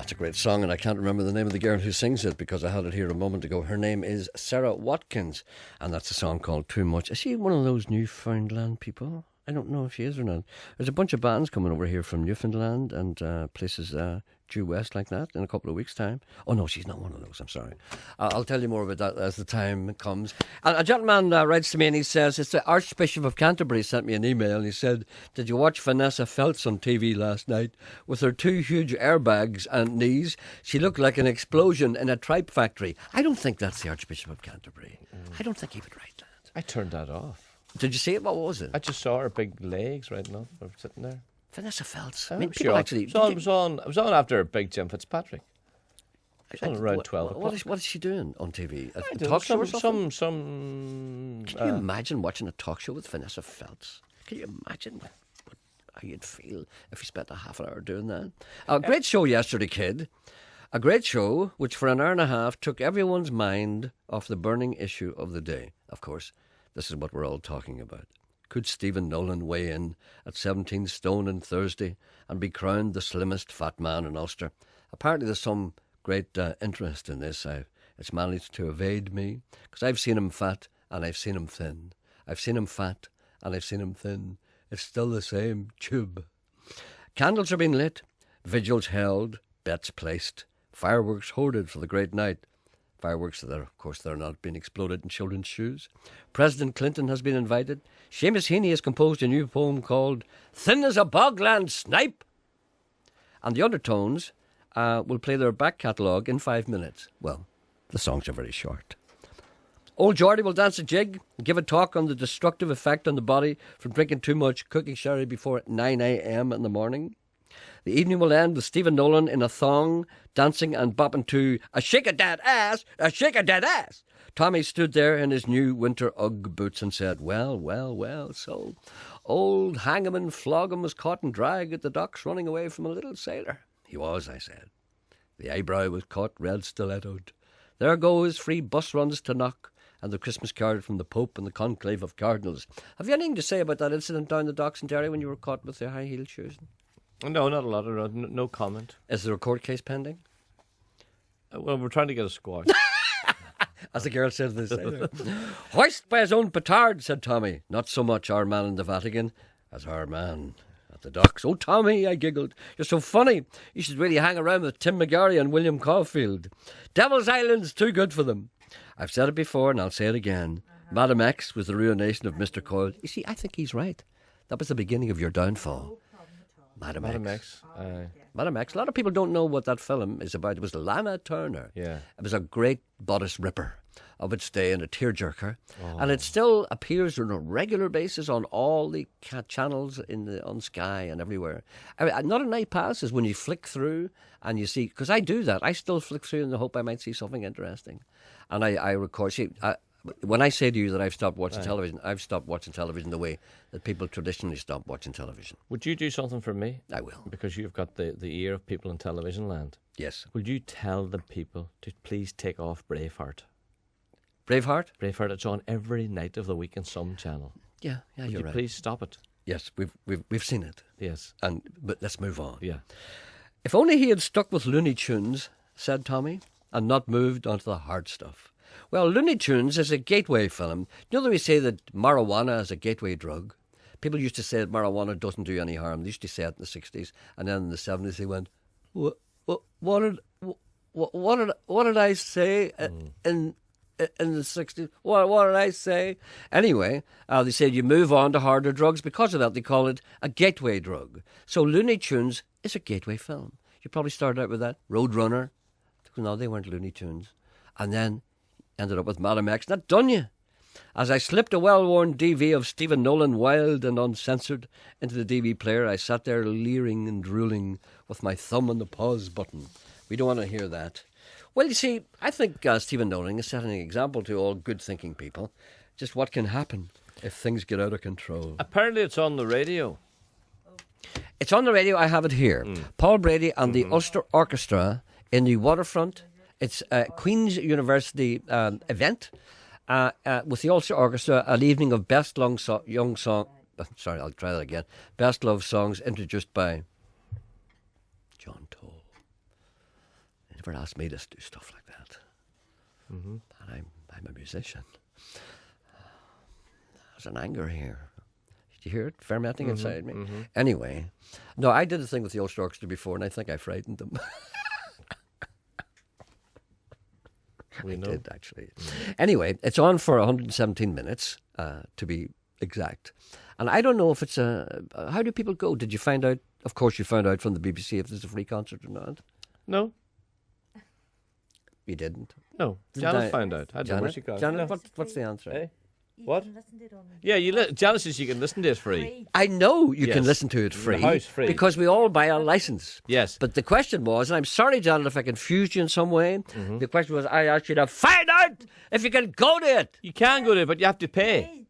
That's a great song, and I can't remember the name of the girl who sings it because I had it here a moment ago. Her name is Sarah Watkins, and that's a song called Too Much. Is she one of those Newfoundland people? I don't know if she is or not. There's a bunch of bands coming over here from Newfoundland and places due west like that in a couple of weeks' time. Oh, no, she's not one of those. I'm sorry. I'll tell you more about that as the time comes. And a gentleman writes to me and he says, it's the Archbishop of Canterbury sent me an email and he said, did you watch Vanessa Feltz on TV last night? With her 2 huge airbags and knees, she looked like an explosion in a tripe factory. I don't think that's the Archbishop of Canterbury. I don't think he would write that. I turned that off. Did you see it? What was it? I just saw her big legs right enough. I was sitting there. Vanessa Feltz. I mean, people actually. It was on after Big Jim Fitzpatrick. It was on around 12 o'clock. What is she doing on TV? A talk show or something? Some. Can you imagine watching a talk show with Vanessa Feltz? Can you imagine how you'd feel if you spent a half an hour doing that? A great show yesterday, kid. A great show which for an hour and a half took everyone's mind off the burning issue of the day. Of course, this is what we're all talking about. Could Stephen Nolan weigh in at 17 stone on Thursday and be crowned the slimmest fat man in Ulster? Apparently there's some great interest in this. It's managed to evade me because I've seen him fat and I've seen him thin. I've seen him fat and I've seen him thin. It's still the same tube. Candles are being lit, vigils held, bets placed, fireworks hoarded for the great night. Fireworks that are, of course, they're not being exploded in children's shoes. President Clinton has been invited. Seamus Heaney has composed a new poem called Thin as a Bogland Snipe. And the Undertones will play their back catalogue in 5 minutes. Well, the songs are very short. Old Geordie will dance a jig and give a talk on the destructive effect on the body from drinking too much cooking sherry before 9 a.m. in the morning. The evening will end with Stephen Nolan in a thong, dancing and bopping to a shake a dead ass, a shake a dead ass. Tommy stood there in his new winter Ugg boots and said, well, well, well, so old Hangman Floggum was caught in drag at the docks running away from a little sailor. He was, I said. The eyebrow was caught red stilettoed. There goes free bus runs to Knock and the Christmas card from the Pope and the conclave of cardinals. Have you anything to say about that incident down the docks in Derry when you were caught with your high-heeled shoes? No, not a lot. No comment. Is there a court case pending? Well, we're trying to get a squash. As the girl said this. Hoist by his own petard, said Tommy. Not so much our man in the Vatican as our man at the docks. Oh, Tommy, I giggled. You're so funny. You should really hang around with Tim McGarry and William Caulfield. Devil's Island's too good for them. I've said it before and I'll say it again. Madam X was the ruination of Mr. Coyle. You see, I think he's right. That was the beginning of your downfall. Madam X. Madam X. A lot of people don't know what that film is about. It was Lana Turner. Yeah. It was a great bodice ripper of its day and a tearjerker. Oh. And it still appears on a regular basis on all the channels on Sky and everywhere. Not a night passes when you flick through and you see, because I do that. I still flick through in the hope I might see something interesting. And I record. See, when I say to you that I've stopped watching television, I've stopped watching television the way that people traditionally stop watching television. Would you do something for me? I will. Because you've got the ear of people in television land. Yes. Will you tell the people to please take off Braveheart? Braveheart? Braveheart, it's on every night of the week in some channel. Yeah, Would you're you right. Please stop it. Yes, we've seen it. Yes. But let's move on. Yeah. If only he had stuck with Looney Tunes, said Tommy, and not moved onto the hard stuff. Well, Looney Tunes is a gateway film. You know that we say that marijuana is a gateway drug? People used to say that marijuana doesn't do any harm. They used to say it in the 60s. And then in the 70s they went, what did I say in the 60s? What did I say? Anyway, they said you move on to harder drugs. Because of that, they call it a gateway drug. So Looney Tunes is a gateway film. You probably started out with that. Roadrunner. No, they weren't Looney Tunes. And then ended up with Madam X. That done you. As I slipped a well-worn DV of Stephen Nolan, wild and uncensored, into the DV player, I sat there leering and drooling with my thumb on the pause button. We don't want to hear that. Well, you see, I think Stephen Nolan is setting an example to all good-thinking people. Just what can happen if things get out of control. Apparently it's on the radio. It's on the radio. I have it here. Paul Brady and the Ulster Orchestra in the Waterfront. It's a Queen's University event with the Ulster Orchestra, an evening of best young song. Sorry, I'll try that again. Best love songs introduced by John Toll. never asked me to do stuff like that. Mm-hmm. And I'm a musician. There's an anger here. Did you hear it fermenting inside me? Mm-hmm. Anyway, no, I did a thing with the Ulster Orchestra before, and I think I frightened them. We know. did, actually. Anyway, it's on for 117 minutes, to be exact. And I don't know if it's how do people go? Did you find out? Of course, you found out from the BBC if there's a free concert or not. No. You didn't? No. Janice found out. I don't know where she got it. Janet, No. what's the answer? Eh? What? Yeah, Janice says you can listen to it free. I know you can Yes. listen to it In free. the house free. Because we all buy a license. Yes. But the question was, and I'm sorry, Janet, if I confused you in some way, the question was, I asked you to find out if you can go to it. You can go to it, but you have to pay.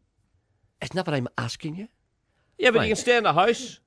It's not what I'm asking you. Yeah, but Right. you can stay in the house.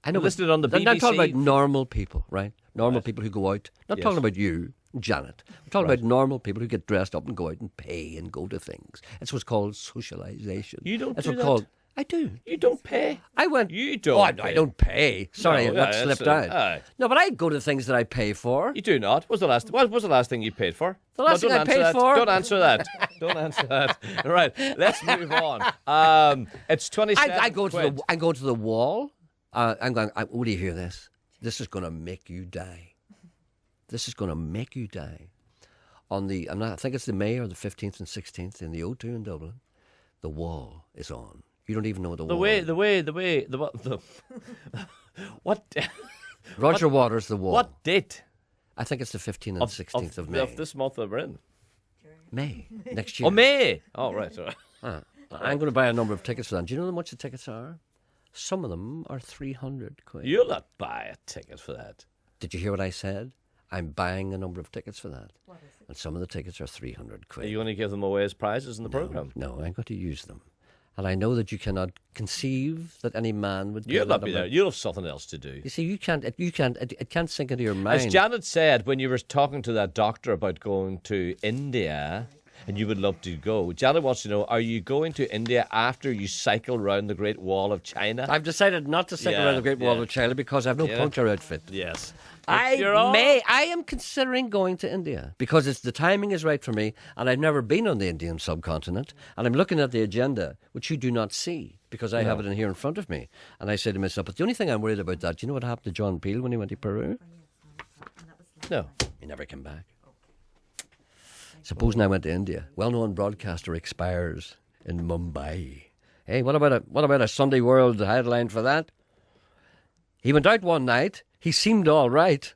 I know. Listen it on the I'm not talking BBC. about normal people, right? Normal people who go out. Not Yes. talking about you, Janet. I'm talking Right. about normal people who get dressed up and go out and pay and go to things. It's what's called socialisation. You don't It's do what's that. called. I do. You don't pay. I went. You don't. Oh, I pay. don't pay. Sorry, No, that yeah, slipped that's out. aye. No, but I go to things that I pay for. You do not. What was the last thing you paid for? The last No, thing don't I answer paid that. for? Don't answer that. Don't answer that. Right. Let's move on. It's 27 I go to quid. I go to the wall. I'm going. Will you hear this? This is going to make you die. This is going to make you die. On the, I think it's the May or the 15th and 16th in the O2 in Dublin. The wall is on. You don't even know what the wall is. What? Roger Waters, the wall. What date? I think it's the 15th and 16th of May. Of this month that we're in. May next year. Oh, May. Oh, right. Sorry. I'm going to buy a number of tickets for that. Do you know how much the tickets are? Some of them are 300 quid. You'll not buy a ticket for that. Did you hear what I said? I'm buying a number of tickets for that. What is it? And some of the tickets are 300 quid. Are you going to give them away as prizes in the programme? No, I'm going to use them. And I know that you cannot conceive that any man would. You'll pay not that be there. amount. You'll have something else to do. You see, it can't sink into your mind. As Janet said, when you were talking to that doctor about going to India, and you would love to go, Janet wants to know, are you going to India after you cycle round the Great Wall of China? I've decided not to cycle around the Great Wall of China because I have no puncture outfit. Yes. I am considering going to India because the timing is right for me, and I've never been on the Indian subcontinent, and I'm looking at the agenda, which you do not see because I have it in here in front of me. And I say to myself, but the only thing I'm worried about that, do you know what happened to John Peel when he went to Peru? No. He never came back. Supposing I went to India, well-known broadcaster expires in Mumbai. Hey, what about a Sunday World headline for that? He went out one night. He seemed all right.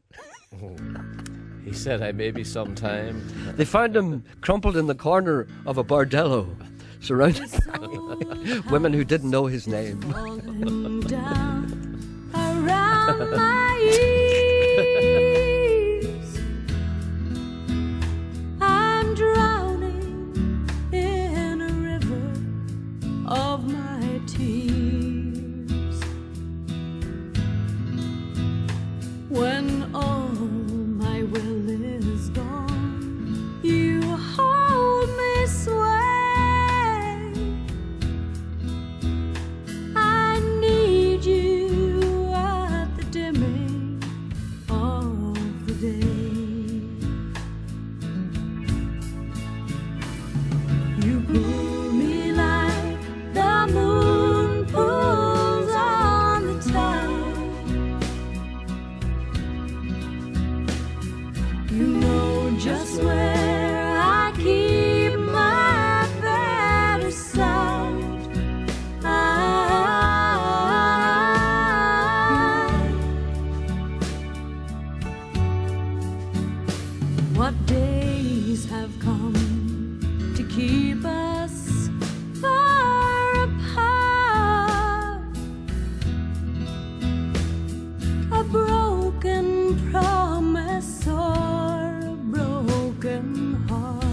He said, "I may be sometime." They found him crumpled in the corner of a bordello, surrounded by women who didn't know his name. Down around my ears, I'm drowning in a river of my tears. When all my will is gone, you hold me sway. I need you at the dimming of the day. You pull me like the moon pulls on the tide. You know just where I keep my better side. What days have come to keep us far apart? A broken promise or a broken heart.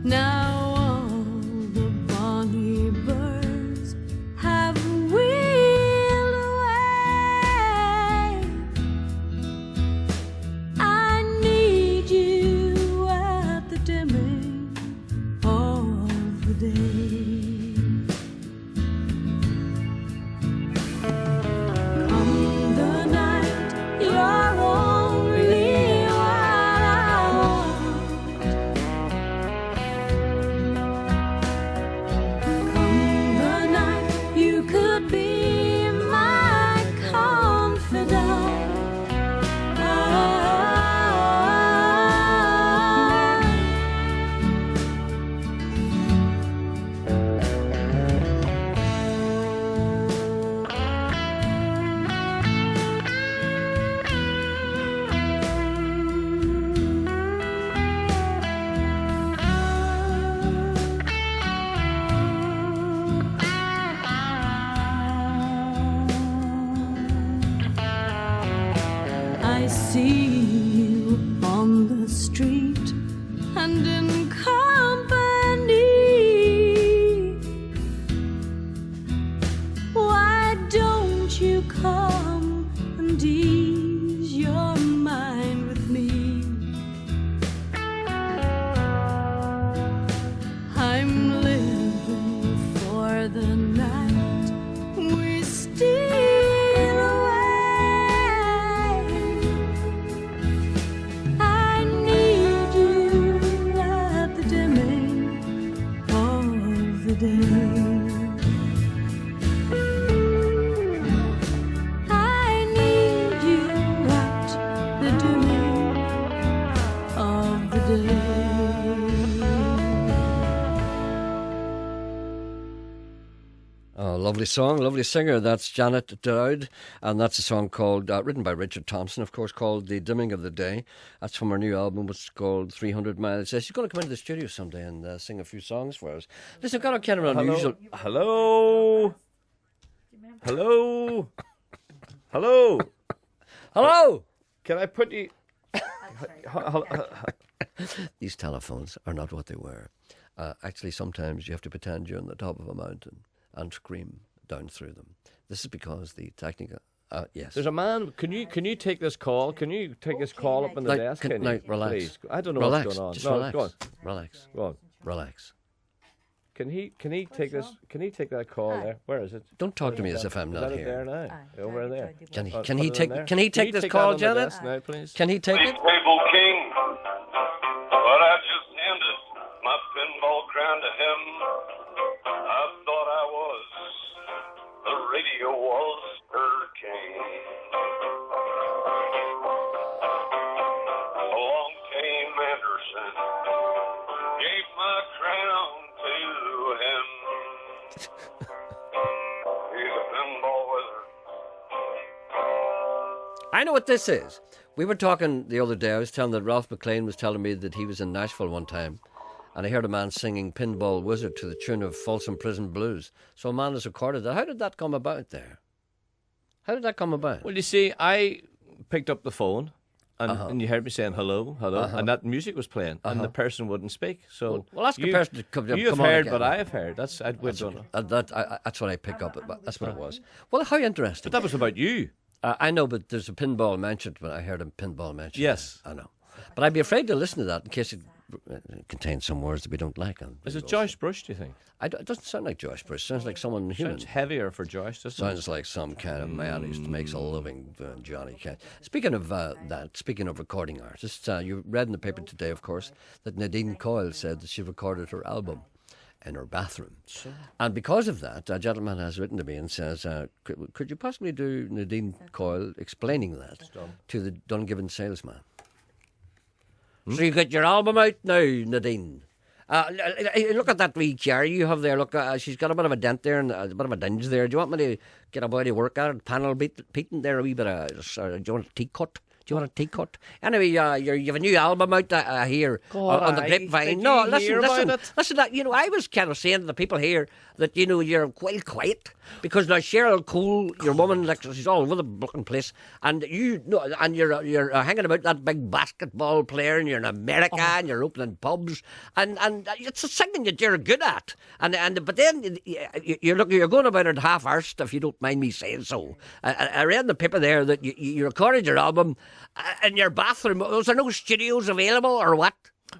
Now all the bonny birds have wheeled away. see you on the street and in company. Why don't you come and ease your mind with me? I'm living for the night we steal away. I need you at the dimming of the day. I need you at the dimming of the day. Oh, lovely song, lovely singer. That's Janet Dowd, and that's a song called, written by Richard Thompson, of course, called The Dimming of the Day. That's from her new album, which is called 300 Miles. She's going to come into the studio someday and sing a few songs for us. Listen, I've got a kind of unusual... Hello? Hello? Hello? Hello? Can I put you... These telephones are not what they were. Actually, sometimes you have to pretend you're on the top of a mountain and scream down through them. This is because the technical... yes. There's a man... Can you take this call? Can you take this call up on the desk? Can you? Relax. Please. I don't know Relax. what's going on. Just No, relax. go on. Relax. Go on. Relax. Can he take this? Can he take that call there? Where is it? Don't talk to me as if I'm Is not that it here. there now? Over there. Can he Put take it in there. can he take this that call, on the Janet? desk now, please? Can he take it? Table King, but I just handed my pinball crown to him. I thought I was, the radio was her king. Along came Anderson, gave my crown to him. He's a pinball wizard. I know what this is. We were talking the other day. I was telling that Ralph McLean was telling me that he was in Nashville one time, and I heard a man singing Pinball Wizard to the tune of Folsom Prison Blues. So a man has recorded that. How did that come about there? How did that come about? Well, you see, I picked up the phone, and you heard me saying hello, hello, and that music was playing, and the person wouldn't speak. So Well, ask the person to come You've come on heard again. what I have heard. That's That's what I pick up. That's what it was. Well, how interesting. But that was about you. I know, but there's a pinball mentioned, but I heard a pinball mentioned. Yes. I know. But I'd be afraid to listen to that in case it contains some words that we don't like. Is it Joyce Brush, do you think? It doesn't sound like Joyce Bruce. It sounds like someone human. Sounds heavier for Joyce, doesn't it? Sounds like some kind of man who makes a living doing Johnny Cash. Speaking of speaking of recording artists, you read in the paper today, of course, that Nadine Coyle said that she recorded her album in her bathroom. And because of that, a gentleman has written to me and says, could you possibly do Nadine Coyle explaining that to the Dungiven salesman? So you got your album out now, Nadine. Look at that wee chair you have there. Look, she's got a bit of a dent there and a bit of a dinge there. Do you want me to get a body work at it? Panel beating there, a wee bit of... do you want a tea cut? Do you want a tea cut? Anyway, you have a new album out here on the grapevine. No, listen. I was kind of saying to the people here that, you're quite quiet because now Cheryl Cole, your woman, like, she's all over the fucking place, and you're hanging about that big basketball player, and you're in America, and you're opening pubs, and it's a singing that you're good at, but then you're going about it half-arsed, if you don't mind me saying so. I read in the paper there that you recorded your album in your bathroom. Was there no studios available or what?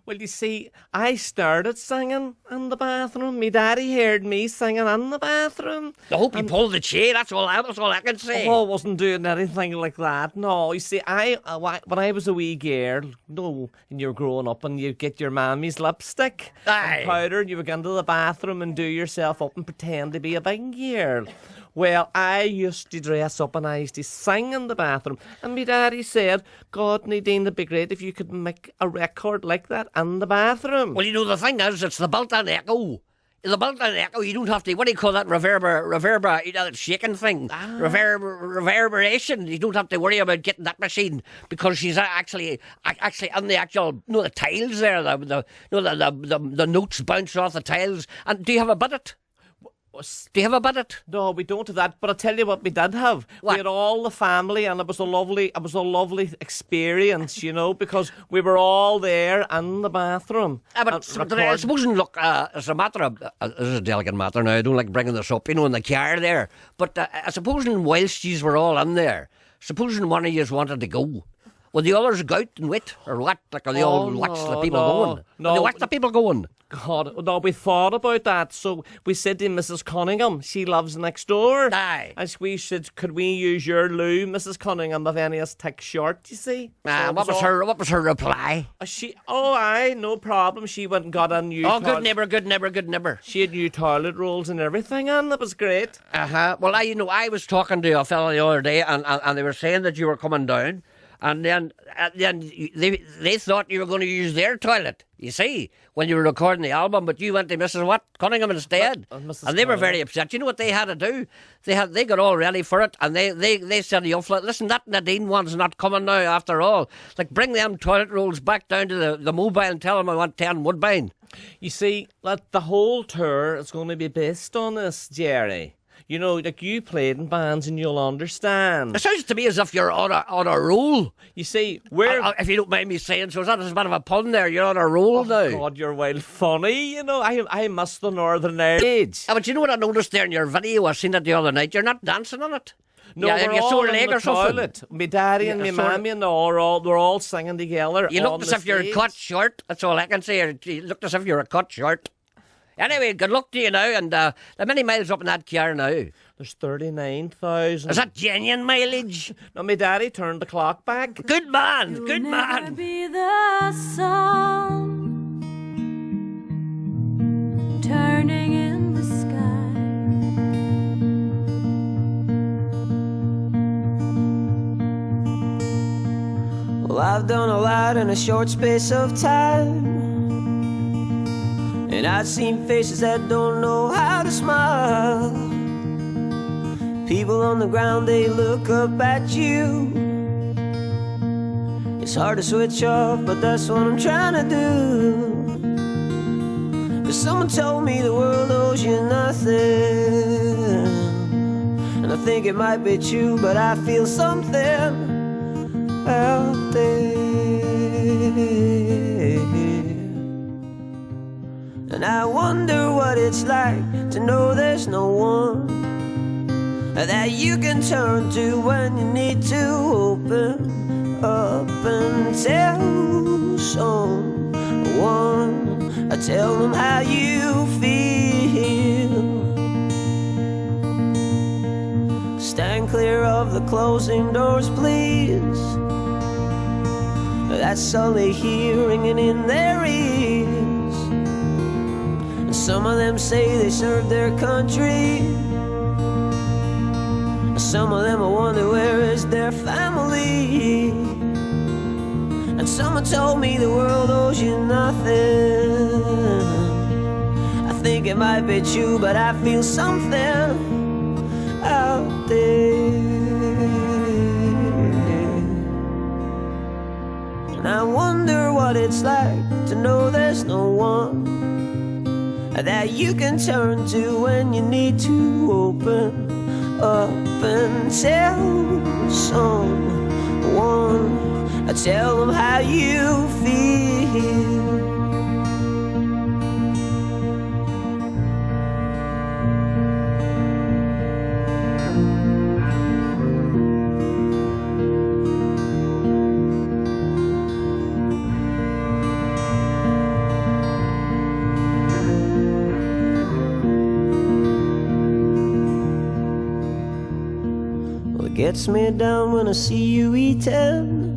Well, you see, I started singing in the bathroom. My daddy heard me singing in the bathroom. I hope you pulled the chain. That's all I can say. Oh, I wasn't doing anything like that. No, you see, when I was a wee girl, and you were growing up, and you'd get your mammy's lipstick and powder, and you would go into the bathroom and do yourself up and pretend to be a big girl. Well, I used to dress up and I used to sing in the bathroom. And my daddy said, God, Nadine, it'd be great if you could make a record like that in the bathroom. Well, the thing is, it's the built-in echo. The built-in echo, you don't have to, what do you call that, reverber, that shaking thing? Reverberation. You don't have to worry about getting that machine because she's actually on the actual, the tiles there, the notes bounce off the tiles. And do you have a budget? Do you have a budget? No, we don't have that. But I'll tell you what we did have. What? We had all the family, and it was a lovely experience, you know, because we were all there in the bathroom. But I suppose, look, it's a matter of, this is a delicate matter now, I don't like bringing this up, you know, in the car there, but I suppose whilst yous were all in there, supposing one of yous wanted to go, would the others go out and wait, or what? Like, are they all watch the people going? No, they watch the people going? God, no, we thought about that. So we said to Mrs. Cunningham, she lives next door. Aye. And we said, could we use your loo, Mrs. Cunningham, if any of us take short, you see? So what was her reply? Aye, no problem. She went and got a new good neighbour. She had new toilet rolls and everything, and that was great. Well, I was talking to a fella the other day, and they were saying that you were coming down, and then they thought you were going to use their toilet, you see, when you were recording the album, but you went to Mrs. Cunningham instead. And they were very upset. You know what they had to do? They got all ready for it, and they said to you, listen, that Nadine one's not coming now after all. Like, bring them toilet rolls back down to the mobile and tell them I want 10 Woodbine. You see, the whole tour is going to be based on this, Gerry. You know, like, you played in bands and you'll understand. It sounds to me as if you're on a roll. You see, if you don't mind me saying so, is that a bit of a pun there? You're on a roll now. God, you're wild funny. You know, I miss the Northern Age. But you know what I noticed there in your video? I seen it the other night. You're not dancing on it. No, we're all in the toilet. My daddy and my mammy and we're all singing together. You look as if you're cut short. That's all I can say. You look as if you're cut short. Anyway, good luck to you now, and how many miles up in that car now? There's 39,000. Is that genuine mileage? No, my daddy turned the clock back. Good man, good man. Never be the sun turning in the sky. Well, I've done a lot in a short space of time, and I've seen faces that don't know how to smile. People on the ground, they look up at you. It's hard to switch off, but that's what I'm trying to do. 'Cause someone told me the world owes you nothing, and I think it might be true, but I feel something out there. And I wonder what it's like to know there's no one that you can turn to when you need to open up and tell someone. Tell them how you feel. Stand clear of the closing doors, please. That's all they hear ringing in their ears. Some of them say they serve their country. Some of them I wonder where is their family. And someone told me the world owes you nothing. I think it might be true, but I feel something out there. And I wonder what it's like to know there's no one that you can turn to when you need to open up and tell someone. Tell them how you feel. Gets me down when I see you eating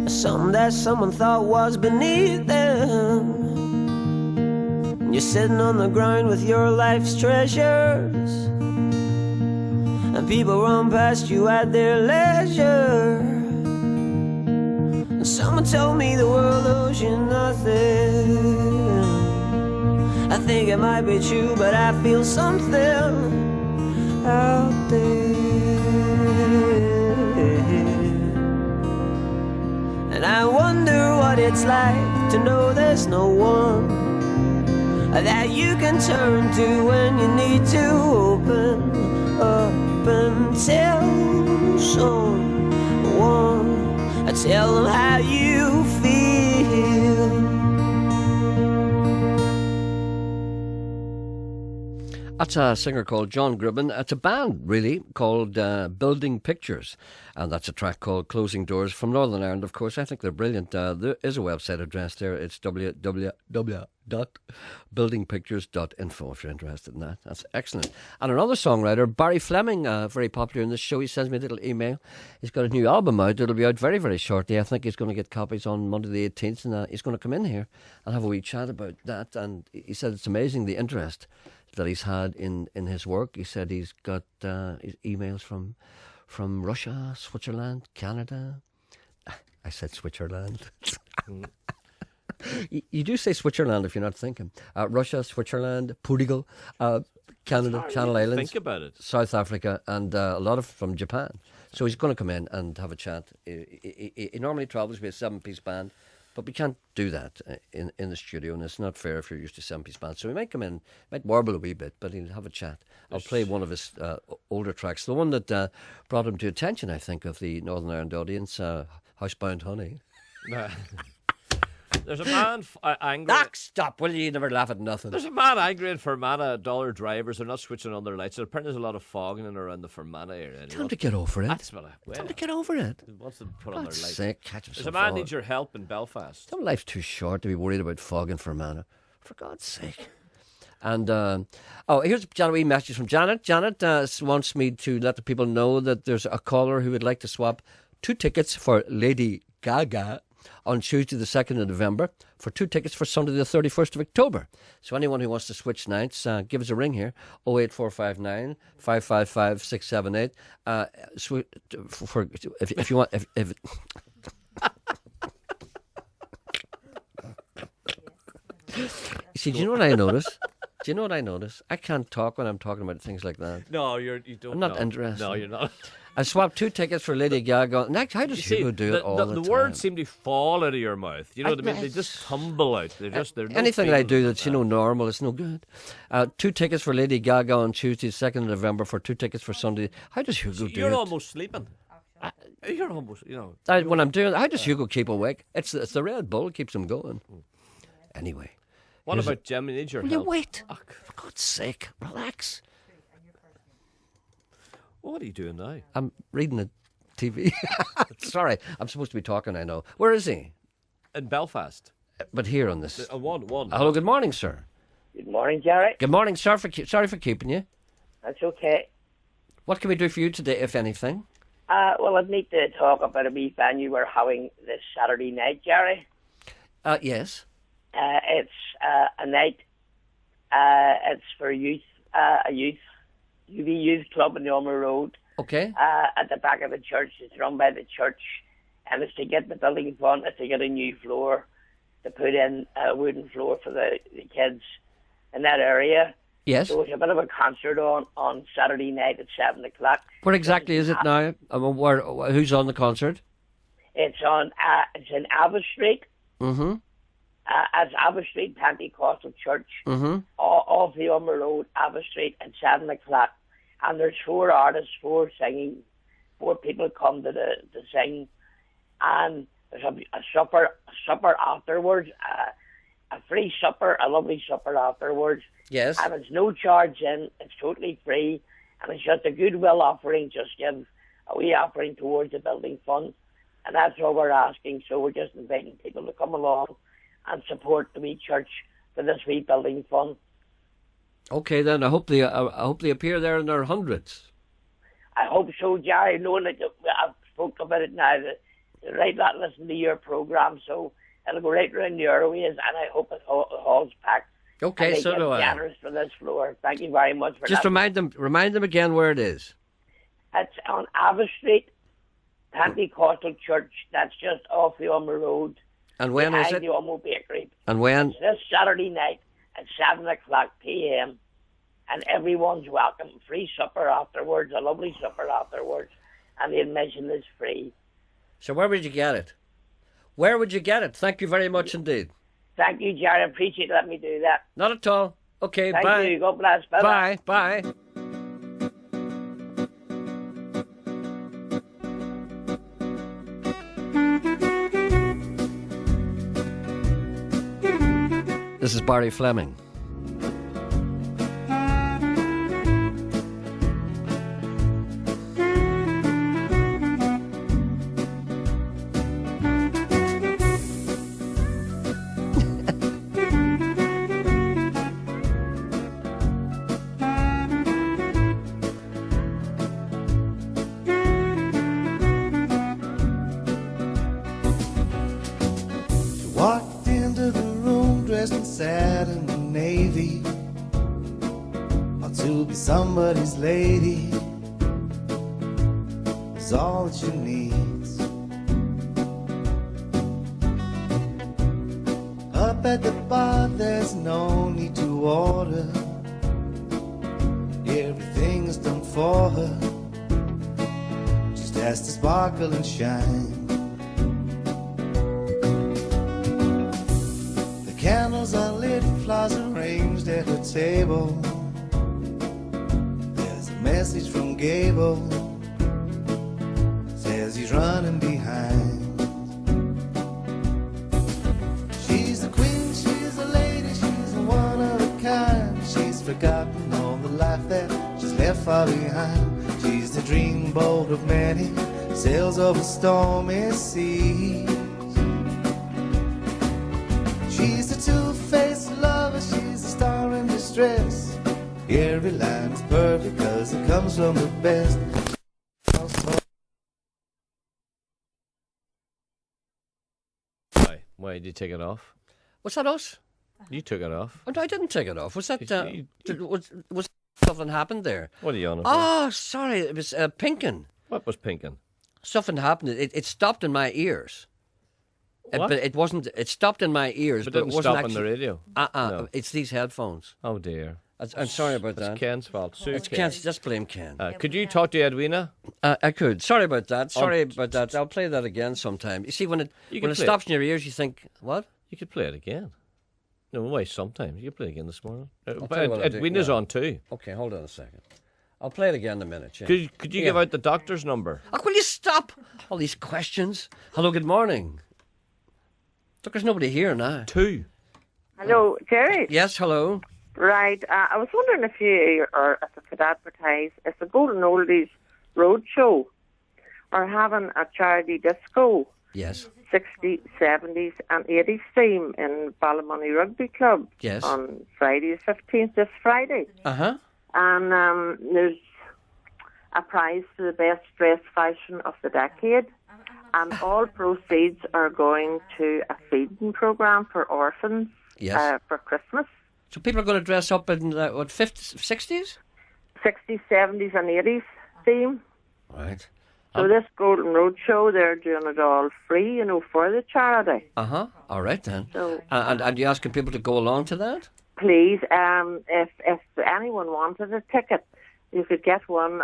something that someone thought was beneath them. And you're sitting on the ground with your life's treasures, and people run past you at their leisure. And someone told me the world owes you nothing. I think it might be true, but I feel something out there. And I wonder what it's like to know there's no one that you can turn to when you need to open up and tell someone. Tell them how you feel. That's a singer called John Gribben. It's a band, really, called Building Pictures. And that's a track called Closing Doors from Northern Ireland, of course. I think they're brilliant. There is a website address there. It's www.buildingpictures.info if you're interested in that. That's excellent. And another songwriter, Barry Fleming, very popular in this show. He sends me a little email. He's got a new album out. It'll be out very, very shortly. I think he's going to get copies on Monday the 18th. And he's going to come in here and have a wee chat about that. And he said it's amazing the interest that he's had in his work. He said he's got his emails from Russia, Switzerland, Canada. I said Switzerland. You do say Switzerland if you're not thinking. Russia, Switzerland, Portugal, Canada, Channel Islands. Think about it. South Africa, and a lot of from Japan. So he's going to come in and have a chat. He normally travels with a 7-piece band, but we can't do that in the studio, and it's not fair if you're used to 7-piece bands. So he might come in, might warble a wee bit, but he'll have a chat. I'll play one of his older tracks, the one that brought him to attention, I think, of the Northern Ireland audience, Housebound Honey. There's a man angry. Stop, will you? Never laugh at nothing. There's a man angry at Fermanagh dollar drivers. They're not switching on their lights. Apparently there's a lot of fogging in around the Fermanagh area. Tell him to get over it. That's what Tell him to get over it. He wants to put on their lights. Sake, catch There's a man needs your help in Belfast. Some life's too short to be worried about fog in Fermanagh. For God's sake. And, here's a wee message from Janet. Janet wants me to let the people know that there's a caller who would like to swap 2 tickets for Lady Gaga on Tuesday the 2nd of November for 2 tickets for Sunday the 31st of October. So anyone who wants to switch nights, give us a ring here, 08459 555 678. If you want... If See, do you know what I notice? Do you know what I notice? I can't talk when I'm talking about things like that. No, you don't. I'm not interested. No, you're not. I swapped 2 tickets for Lady Gaga. Next, how does Hugo do it all the time? The words seem to fall out of your mouth. You know what I mean? They just tumble out. They're no anything that I do that's normal, it's no good. 2 tickets for Lady Gaga on Tuesday, 2nd of November for 2 tickets for Sunday. How does Hugo do it? You're almost sleeping. You're almost, when I'm doing, how does Hugo keep awake? It's the Red Bull keeps him going. Anyway. What about Jim? You need your help. Will you wait? Oh, for God's sake, relax. What are you doing now? I'm reading the TV. Sorry, I'm supposed to be talking, I know. Where is he? In Belfast. But here on this. One. Hello, good morning, sir. Good morning, Gerry. Good morning, sir. Sorry for keeping you. That's okay. What can we do for you today, if anything? Well, I'd need to talk about a wee venue we're having this Saturday night, Gerry. Yes. It's a night. It's for youth, a youth club in the Ulmer Road. Okay. At the back of the church. It's run by the church, and it's to get the building fund. It's to get a new floor, to put in a wooden floor for the kids in that area. Yes. So it's a bit of a concert on Saturday night at 7 o'clock. Where exactly is it now? Who's on the concert? It's in Abbott Street. Mm-hmm. At Abbott Street Pentecostal Church, off the Ulmer Road, Abbott Street, at 7 o'clock. And there's 4 artists, 4 singing, 4 people come to sing. And there's a supper afterwards, a free supper, a lovely supper afterwards. Yes. And it's no charge in, it's totally free. And it's just a goodwill offering, just give a wee offering towards the building fund. And that's all we're asking. So we're just inviting people to come along and support the wee church for this wee building fund. Okay, then I hope they appear there in their hundreds. I hope so, Gerry. Knowing that I've spoke about it now, right, that listen to your program, so it'll go right round the airways, and I hope it hall's packed. Okay, and so do I. Generous for this floor. Thank you very much for Just that. remind them again where it is. It's on Abbott Street, Pentecostal Church. That's just off the Ulmer Road. And when is it? The Ulmer Bakery. And when? It's this Saturday night at 7 o'clock p.m. And everyone's welcome. Free supper afterwards, a lovely supper afterwards. And the admission is free. So where would you get it? Where would you get it? Thank you very much indeed. Thank you, Gerry. I appreciate letting me do that. Not at all. Okay, Thank bye. you. God bless. Bye-bye. Bye. This is Barry Fleming. Walked into the room dressed in satin and navy. Ought to be somebody's lady. Is all that she needs. Up at the bar, there's no need to order. Everything is done for her. Just has to sparkle and shine. Candles are lit, flowers arranged at her table. There's a message from Gable. Says he's running behind. She's a queen, she's a lady, she's a one of a kind. She's forgotten all the life that she's left far behind. She's the dreamboat of many, sails over stormy seas. She's a two-faced lover, she's a star in distress. Every line is perfect cause it comes from the best. Why did you take it off? Was that us? You took it off. Oh, no, I didn't take it off. Was that... was something happened there? What are you on about? Oh, sorry. It was pinking. What was pinking? Something happened. It stopped in my ears. What? But it wasn't. It stopped in my ears, But but it it didn't wasn't stop on actually, the radio? No. It's these headphones. Oh, dear. I'm sorry about that. It's Ken's fault. Sue It's Ken. Ken's. Just blame Ken. Could you talk to Edwina? I could. Sorry about that. Sorry about that. I'll play that again sometime. You see, when it You when can it play stops in your ears, you think, what? You could play it again. No, why sometimes. You can play it again this morning. I'll tell you what I'll do, Edwina's yeah. on too. Okay, hold on a second. I'll play it again in a minute. Yeah. Could you give out the doctor's number? Oh, will you stop all these questions? Hello, good morning. Look, there's nobody here now. Two. Hello, Gerry. Yes, hello. Right, I was wondering if you or if I could advertise if the Golden Oldies Roadshow are having a charity disco. Yes. 60s, 70s and 80s theme in Ballymoney Rugby Club. Yes. On Friday the 15th, this Friday. Uh-huh. And there's a prize for the best dress fashion of the decade. And all proceeds are going to a feeding programme for orphans for Christmas. So people are going to dress up in, 50s, 60s? 60s, 70s and 80s theme. Right. So this Golden Road Show, they're doing it all free, for the charity. Uh-huh. All right, then. So, and you asking people to go along to that? Please, if anyone wanted a ticket, you could get one.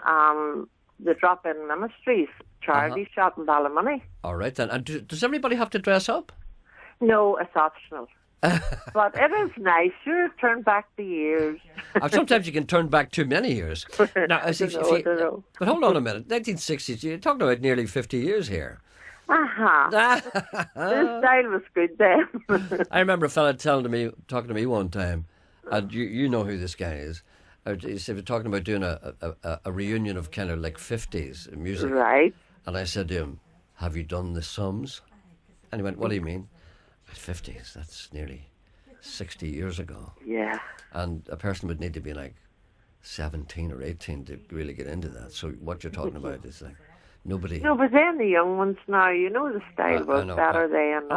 The Drop-In Ministries charity shop in Ballymoney. All right, then. And does everybody have to dress up? No, it's optional. But it is nice. Sure, turn back the years. Sometimes you can turn back too many years. Now, I don't know. But hold on a minute. 1960s, you're talking about nearly 50 years here. This style was good then. I remember a fella talking to me one time, and you know who this guy is. He said, we're talking about doing a reunion of kind of like 50s music. Right. And I said to him, have you done the sums? And he went, what do you mean? 50s, that's nearly 60 years ago. Yeah. And a person would need to be like 17 or 18 to really get into that. So what you're talking about is like nobody... No, but then the young ones now, the style was better then.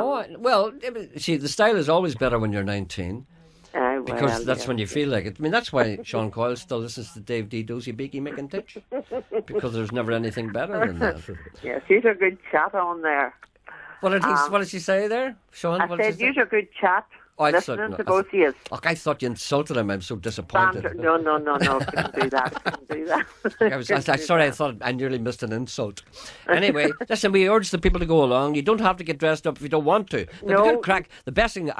Well, see, the style is always better when you're 19. Because that's when you feel like it. I mean, that's why Sean Coyle still listens to Dave D. Dozy Beaky Mick Titch. Because there's never anything better than that. Yes, he's a good chat on there. What did he say there, Sean? I said, you're a good chat. I listening thought, to both of you. Look, I thought you insulted him. I'm so disappointed. No, couldn't do that. Couldn't do that. Sorry, I thought I nearly missed an insult. Anyway, listen, we urge the people to go along. You don't have to get dressed up if you don't want to. No. The best thing,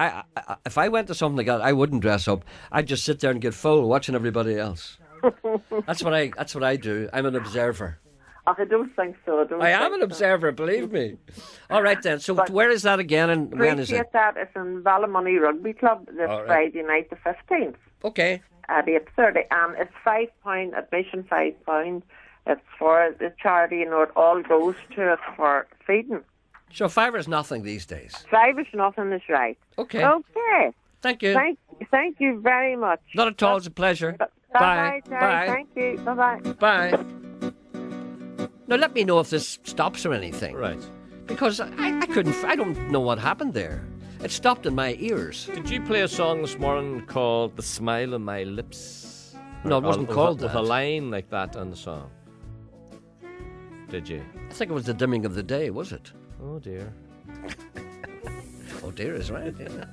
if I went to something like that, I wouldn't dress up. I'd just sit there and get full watching everybody else. That's what I do. I'm an observer. I don't think so. I am an observer, believe me. All right then. So where is that again, and when is it? Appreciate that. It's in Ballymoney Rugby Club this Friday night, the 15th. Okay. At 8:30, and it's £5 admission. £5. It's for the charity. You know, it all goes to it for feeding. So $5 is nothing these days. $5 is nothing, is right. Okay. Okay. Thank you. Thank you very much. Not at all. It's a pleasure. Bye. Bye. Thank you. Bye. Bye. Now let me know if this stops or anything. Right. Because I don't know what happened there. It stopped in my ears. Did you play a song this morning called The Smile on My Lips? No, it wasn't called that. With a line like that on the song. Did you? I think it was the dimming of the day, was it? Oh dear. Oh dear is right, yeah.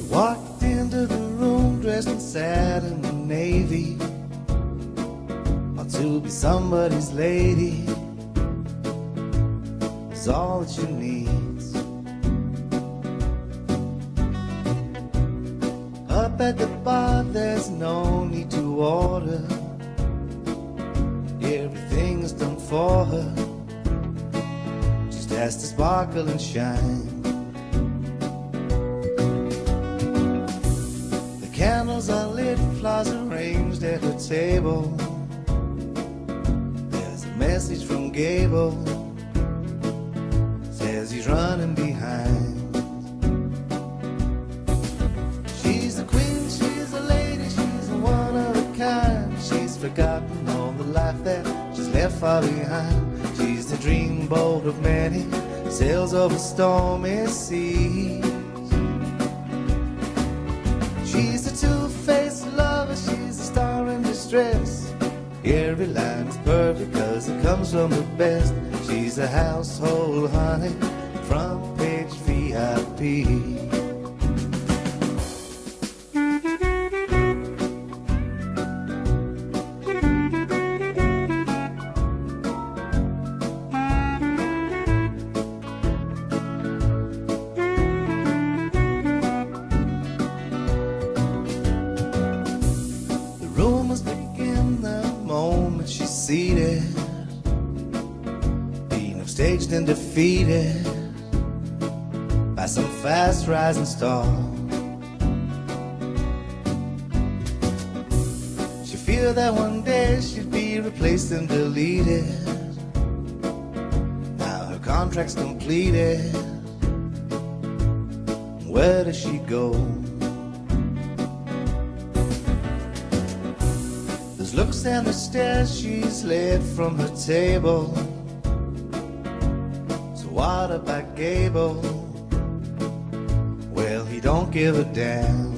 Walked into the room dressed in satin and navy, ought to be somebody's lady. It's all that you need. Up at the bar, there's no need to order. Everything is done for her. Just has to sparkle and shine. Candles are lit, flowers arranged at her table. There's a message from Gable, says he's running behind. She's a queen, she's a lady, she's a one of a kind. She's forgotten all the life that she's left far behind. She's the dreamboat of many, sails over stormy seas. She's a two-faced lover, she's a star in distress. Every line is perfect cause it comes from the best. She's a household honey, front page VIP. Seated, being upstaged and defeated by some fast rising star. She feared that one day she'd be replaced and deleted. Now her contract's completed. Where does she go? Looks and the stares she's laid from her table. So what about Gable? Well, he don't give a damn.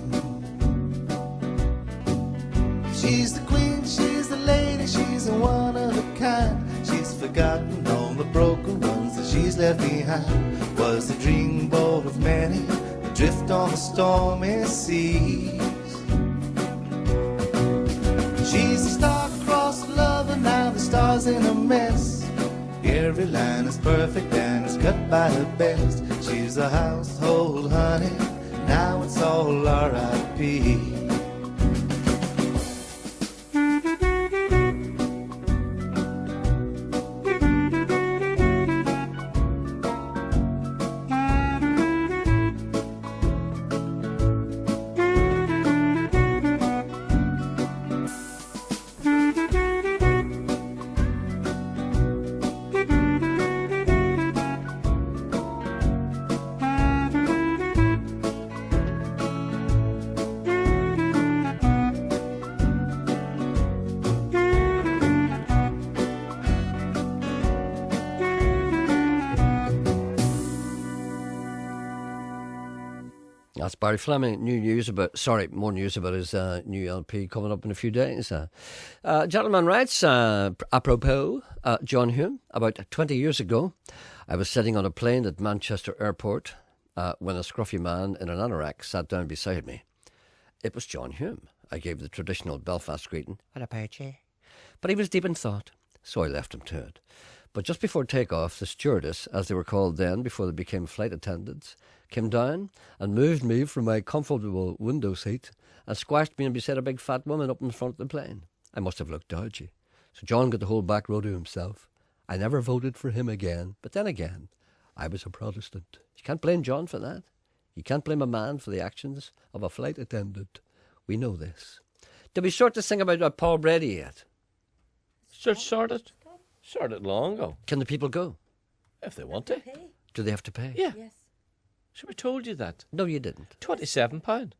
She's the queen, she's the lady, she's a one of a kind. She's forgotten all the broken ones that she's left behind. Was the dreamboat of many, adrift on the stormy seas. She's a star-crossed lover, now the star's in a mess. Every line is perfect and it's cut by her best. She's a household honey, now it's all R.I.P. That's Barry Fleming. More news about his new LP coming up in a few days. Gentleman writes, apropos, John Hume, about 20 years ago, I was sitting on a plane at Manchester Airport when a scruffy man in an anorak sat down beside me. It was John Hume. I gave the traditional Belfast greeting, "What about you?" But he was deep in thought, so I left him to it. But just before takeoff, the stewardess, as they were called then before they became flight attendants, came down and moved me from my comfortable window seat and squashed me and beside a big fat woman up in front of the plane. I must have looked dodgy. So John got the whole back row to himself. I never voted for him again, but then again, I was a Protestant. You can't blame John for that. You can't blame a man for the actions of a flight attendant. We know this. Did we sort to sing about Paul Brady yet? Sorted long ago. Can the people go? If they want to. Do they have to pay? Yeah. So we told you that. No, you didn't. £27.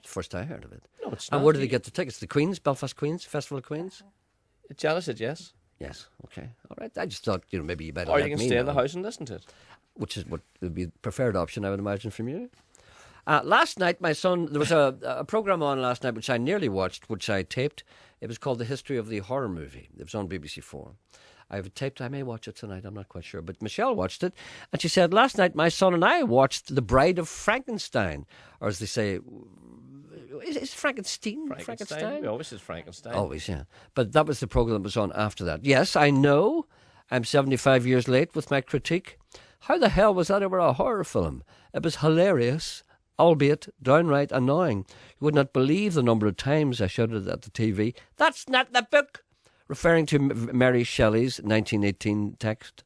First I heard of it. No, it's not. And where did they get the tickets? The Queen's, Belfast Queen's, Festival of Queens? Janice said yes. Yes, okay. All right. I just thought, maybe you better Or let you can me stay in know. the house and listen to it. Which is what would be the preferred option, I would imagine, from you. Last night, my son, there was a programme on last night which I nearly watched, which I taped. It was called The History of the Horror Movie. It was on BBC 4. I have it taped. I may watch it tonight. I'm not quite sure. But Michelle watched it. And she said, last night, my son and I watched The Bride of Frankenstein. Or as they say, is it Frankenstein? Frankenstein? We always says Frankenstein. Always, yeah. But that was the programme that was on after that. Yes, I know I'm 75 years late with my critique. How the hell was that ever a horror film? It was hilarious, albeit downright annoying. You would not believe the number of times I shouted at the TV, "That's not the book!" referring to Mary Shelley's 1918 text.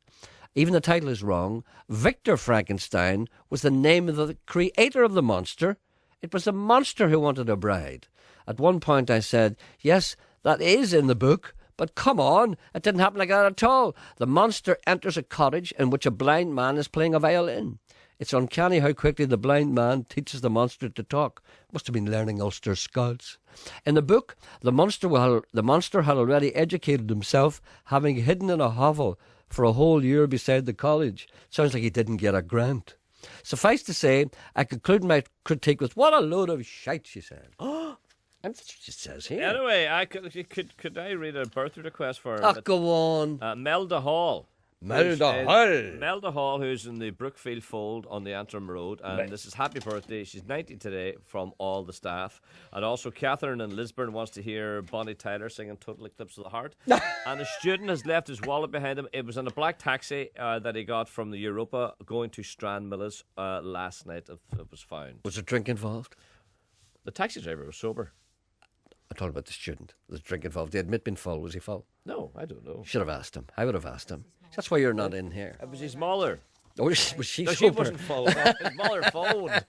Even the title is wrong. Victor Frankenstein was the name of the creator of the monster. It was the monster who wanted a bride. At one point I said, yes, that is in the book, but come on, it didn't happen like that at all. The monster enters a cottage in which a blind man is playing a violin. It's uncanny how quickly the blind man teaches the monster to talk. Must have been learning Ulster Scots. In the book, the monster had already educated himself, having hidden in a hovel for a whole year beside the college. Sounds like he didn't get a grant. Suffice to say, I conclude my critique with, "What a load of shite," she said. And that's what she says here. Anyway, could I read a birthday request for her? Go on. Melda Hall. Melda Hall, who's in the Brookfield Fold on the Antrim Road, and this is happy birthday. She's 90 today from all the staff. And also Catherine in Lisburn wants to hear Bonnie Tyler singing Total Eclipse of the Heart. And a student has left his wallet behind him. It was in a black taxi that he got from the Europa going to Stranmillis last night. It was found. Was there drink involved? The taxi driver was sober. I told about the student. Was drink involved? Did he admit being full? Was he full? No, I don't know. Should have asked him. I would have asked him. That's why you're not in here. It was his mother. Oh, was she No, sober? she wasn't full. His mother phoned.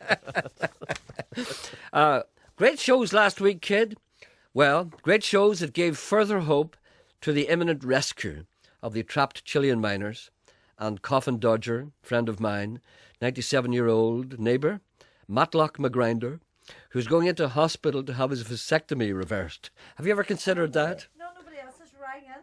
Great shows last week, kid. Well, great shows that gave further hope to the imminent rescue of the trapped Chilean miners and coffin dodger, friend of mine, 97-year-old neighbour, Matlock McGrinder, who's going into hospital to have his vasectomy reversed. Have you ever considered that? No, nobody else is ringing.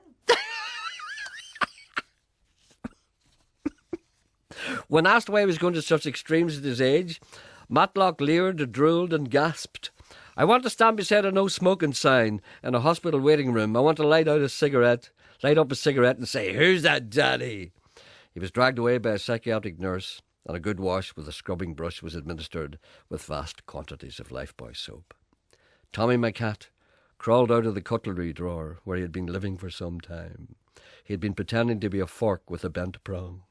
When asked why he was going to such extremes at his age, Matlock leered, drooled and gasped. "I want to stand beside a no smoking sign in a hospital waiting room. I want to light up a cigarette and say, 'Who's that daddy?'" He was dragged away by a psychiatric nurse, and a good wash with a scrubbing brush was administered with vast quantities of Lifebuoy soap. Tommy, my cat, crawled out of the cutlery drawer where he had been living for some time. He had been pretending to be a fork with a bent prong.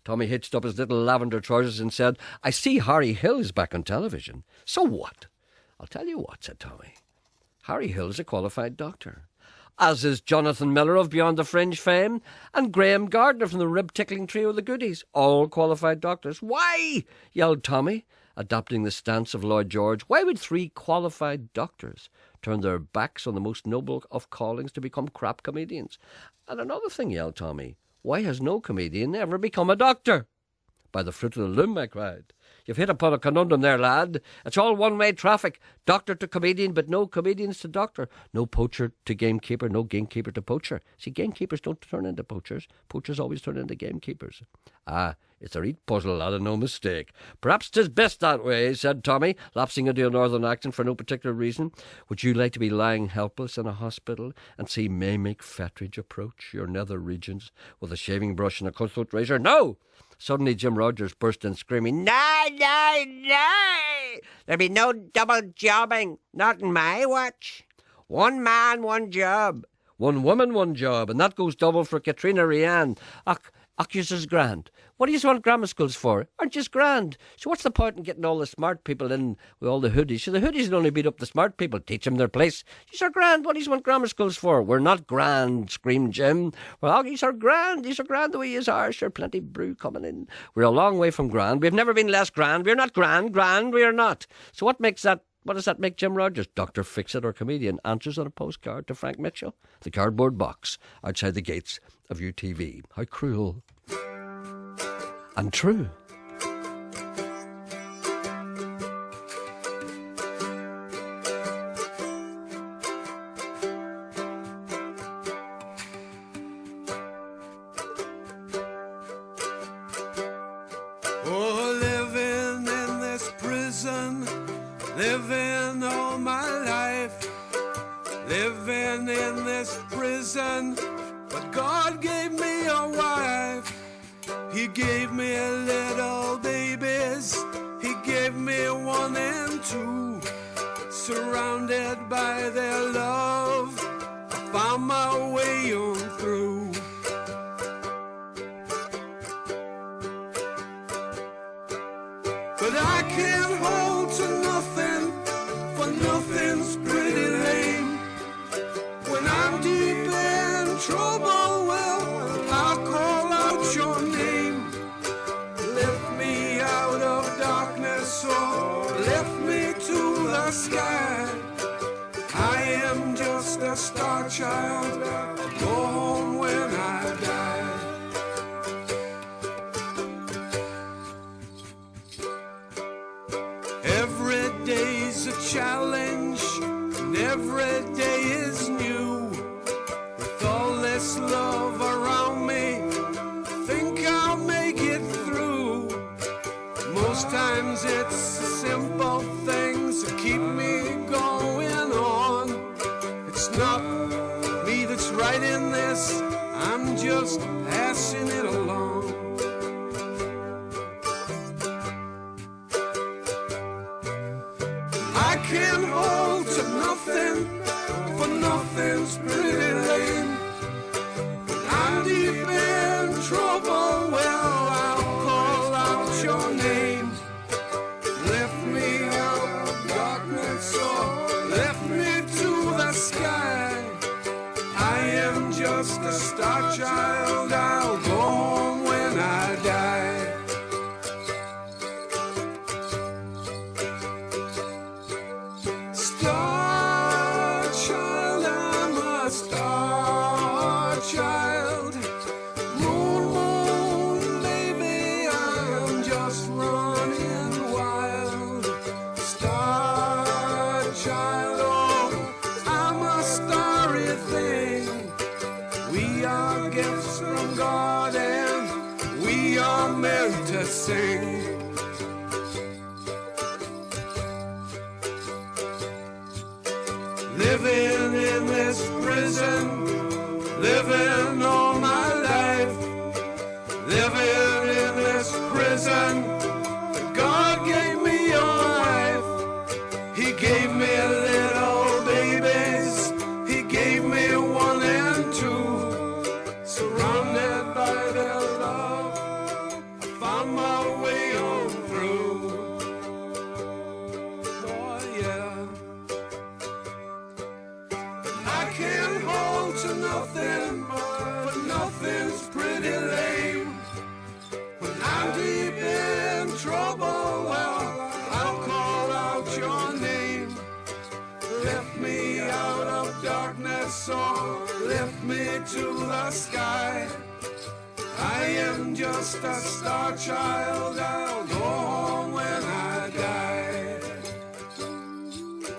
Tommy hitched up his little lavender trousers and said, "I see Harry Hill is back on television." "So what?" "I'll tell you what," said Tommy. "Harry Hill is a qualified doctor, as is Jonathan Miller of Beyond the Fringe fame, and Graham Gardner from the rib-tickling trio of the Goodies, all qualified doctors." "Why?" yelled Tommy, adopting the stance of Lloyd George. "Why would 3 qualified doctors turn their backs on the most noble of callings to become crap comedians?" "And another thing," yelled Tommy, "why has no comedian ever become a doctor?" "By the fruit of the loom," I cried. "You've hit upon a conundrum there, lad. It's all one-way traffic. Doctor to comedian, but no comedians to doctor. No poacher to gamekeeper, no gamekeeper to poacher. See, gamekeepers don't turn into poachers. Poachers always turn into gamekeepers." It's a reet puzzle, lad, and no mistake. Perhaps 'tis best that way, said Tommy, lapsing into a northern accent for no particular reason. Would you like to be lying helpless in a hospital and see May McFetridge approach your nether regions with a shaving brush and a cutthroat razor? No! Suddenly Jim Rogers burst in screaming, No, no, no! There'll be no double jobbing, not in my watch. One man, one job. One woman, one job, and that goes double for Katrina Ryan. Och, yous grand. What do you want grammar schools for? Aren't yous grand? So what's the point in getting all the smart people in with all the hoodies? So the hoodies will only beat up the smart people. Teach them their place. Yous are grand. What do you want grammar schools for? We're not grand, screamed Jim. Well, yous are grand. Yous are grand the way yous are. Sure, plenty brew coming in. We're a long way from grand. We've never been less grand. We're not grand. Grand, we are not. So what does that make Jim Rogers? Dr. Fix-It or comedian answers on a postcard to Frank Mitchell. The cardboard box outside the gates of UTV. How cruel. And true. Oh, living in this prison, living all my life, living in this prison, but God gave me a wife. He gave me little babies, he gave me 1 and 2. Surrounded by their love, I found my way on through. But I can't hold to nothing, for nothing's pretty lame. When I'm deep in trouble, well, I'll call out your name. Lift me out of darkness, or lift me to the sky. I am just a star child, I'll go home when I die. Every day's a challenge, and every day is new. With all this love around me, I think I'll make it through. Most times it's the simple things that keep me going on. It's not me that's writing this, I'm just passing it along. I can't hold to nothing, for nothing's pretty lame. I'm deep in trouble, well, I'll call out your name. Lift me out of darkness, or lift me to the sky. I am just a star child, I'll go home when I die. Star child, I'm a star child. Moon, moon, baby, I'm just running wild. Star child, oh, I'm a starry thing. We are gifts from God, and we are meant to sing. Living in this prison, living all my life, living in this prison. God gave me a wife, he gave me little babies, he gave me 1 and 2. Surrounded by their love, I found my way on through. Oh yeah. I can't hold to nothing, but nothing's pretty lame. When I'm deep in trouble, well, I'll call out your name. Lift me out of darkness, or lift me to the sky. I am just a star child, I'll go home when I die.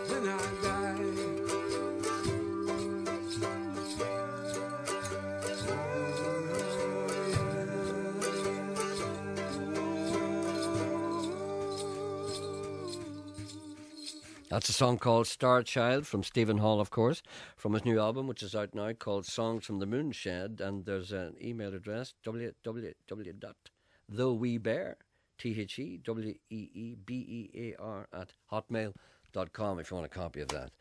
When I die. That's a song called Star Child from Stephen Hall, of course, from his new album, which is out now, called Songs from the Moonshed. And there's an email address, www.theweebear, TheWeebear @hotmail.com, if you want a copy of that.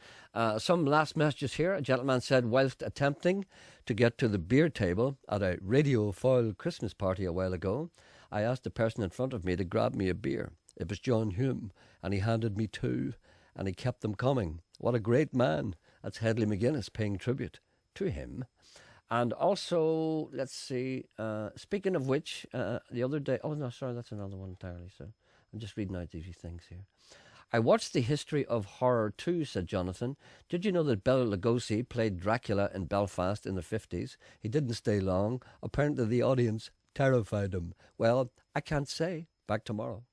Some last messages here. A gentleman said, whilst attempting to get to the beer table at a radiofoil Christmas party a while ago, I asked the person in front of me to grab me a beer. It was John Hume, and he handed me two, and he kept them coming. What a great man. That's Hedley McGuinness paying tribute to him. And also, let's see, speaking of which, the other day, oh no, sorry, that's another one entirely, so I'm just reading out these things here. I watched the history of horror too, said Jonathan. Did you know that Bela Lugosi played Dracula in Belfast in the 50s? He didn't stay long. Apparently the audience terrified him. Well, I can't say. Back tomorrow.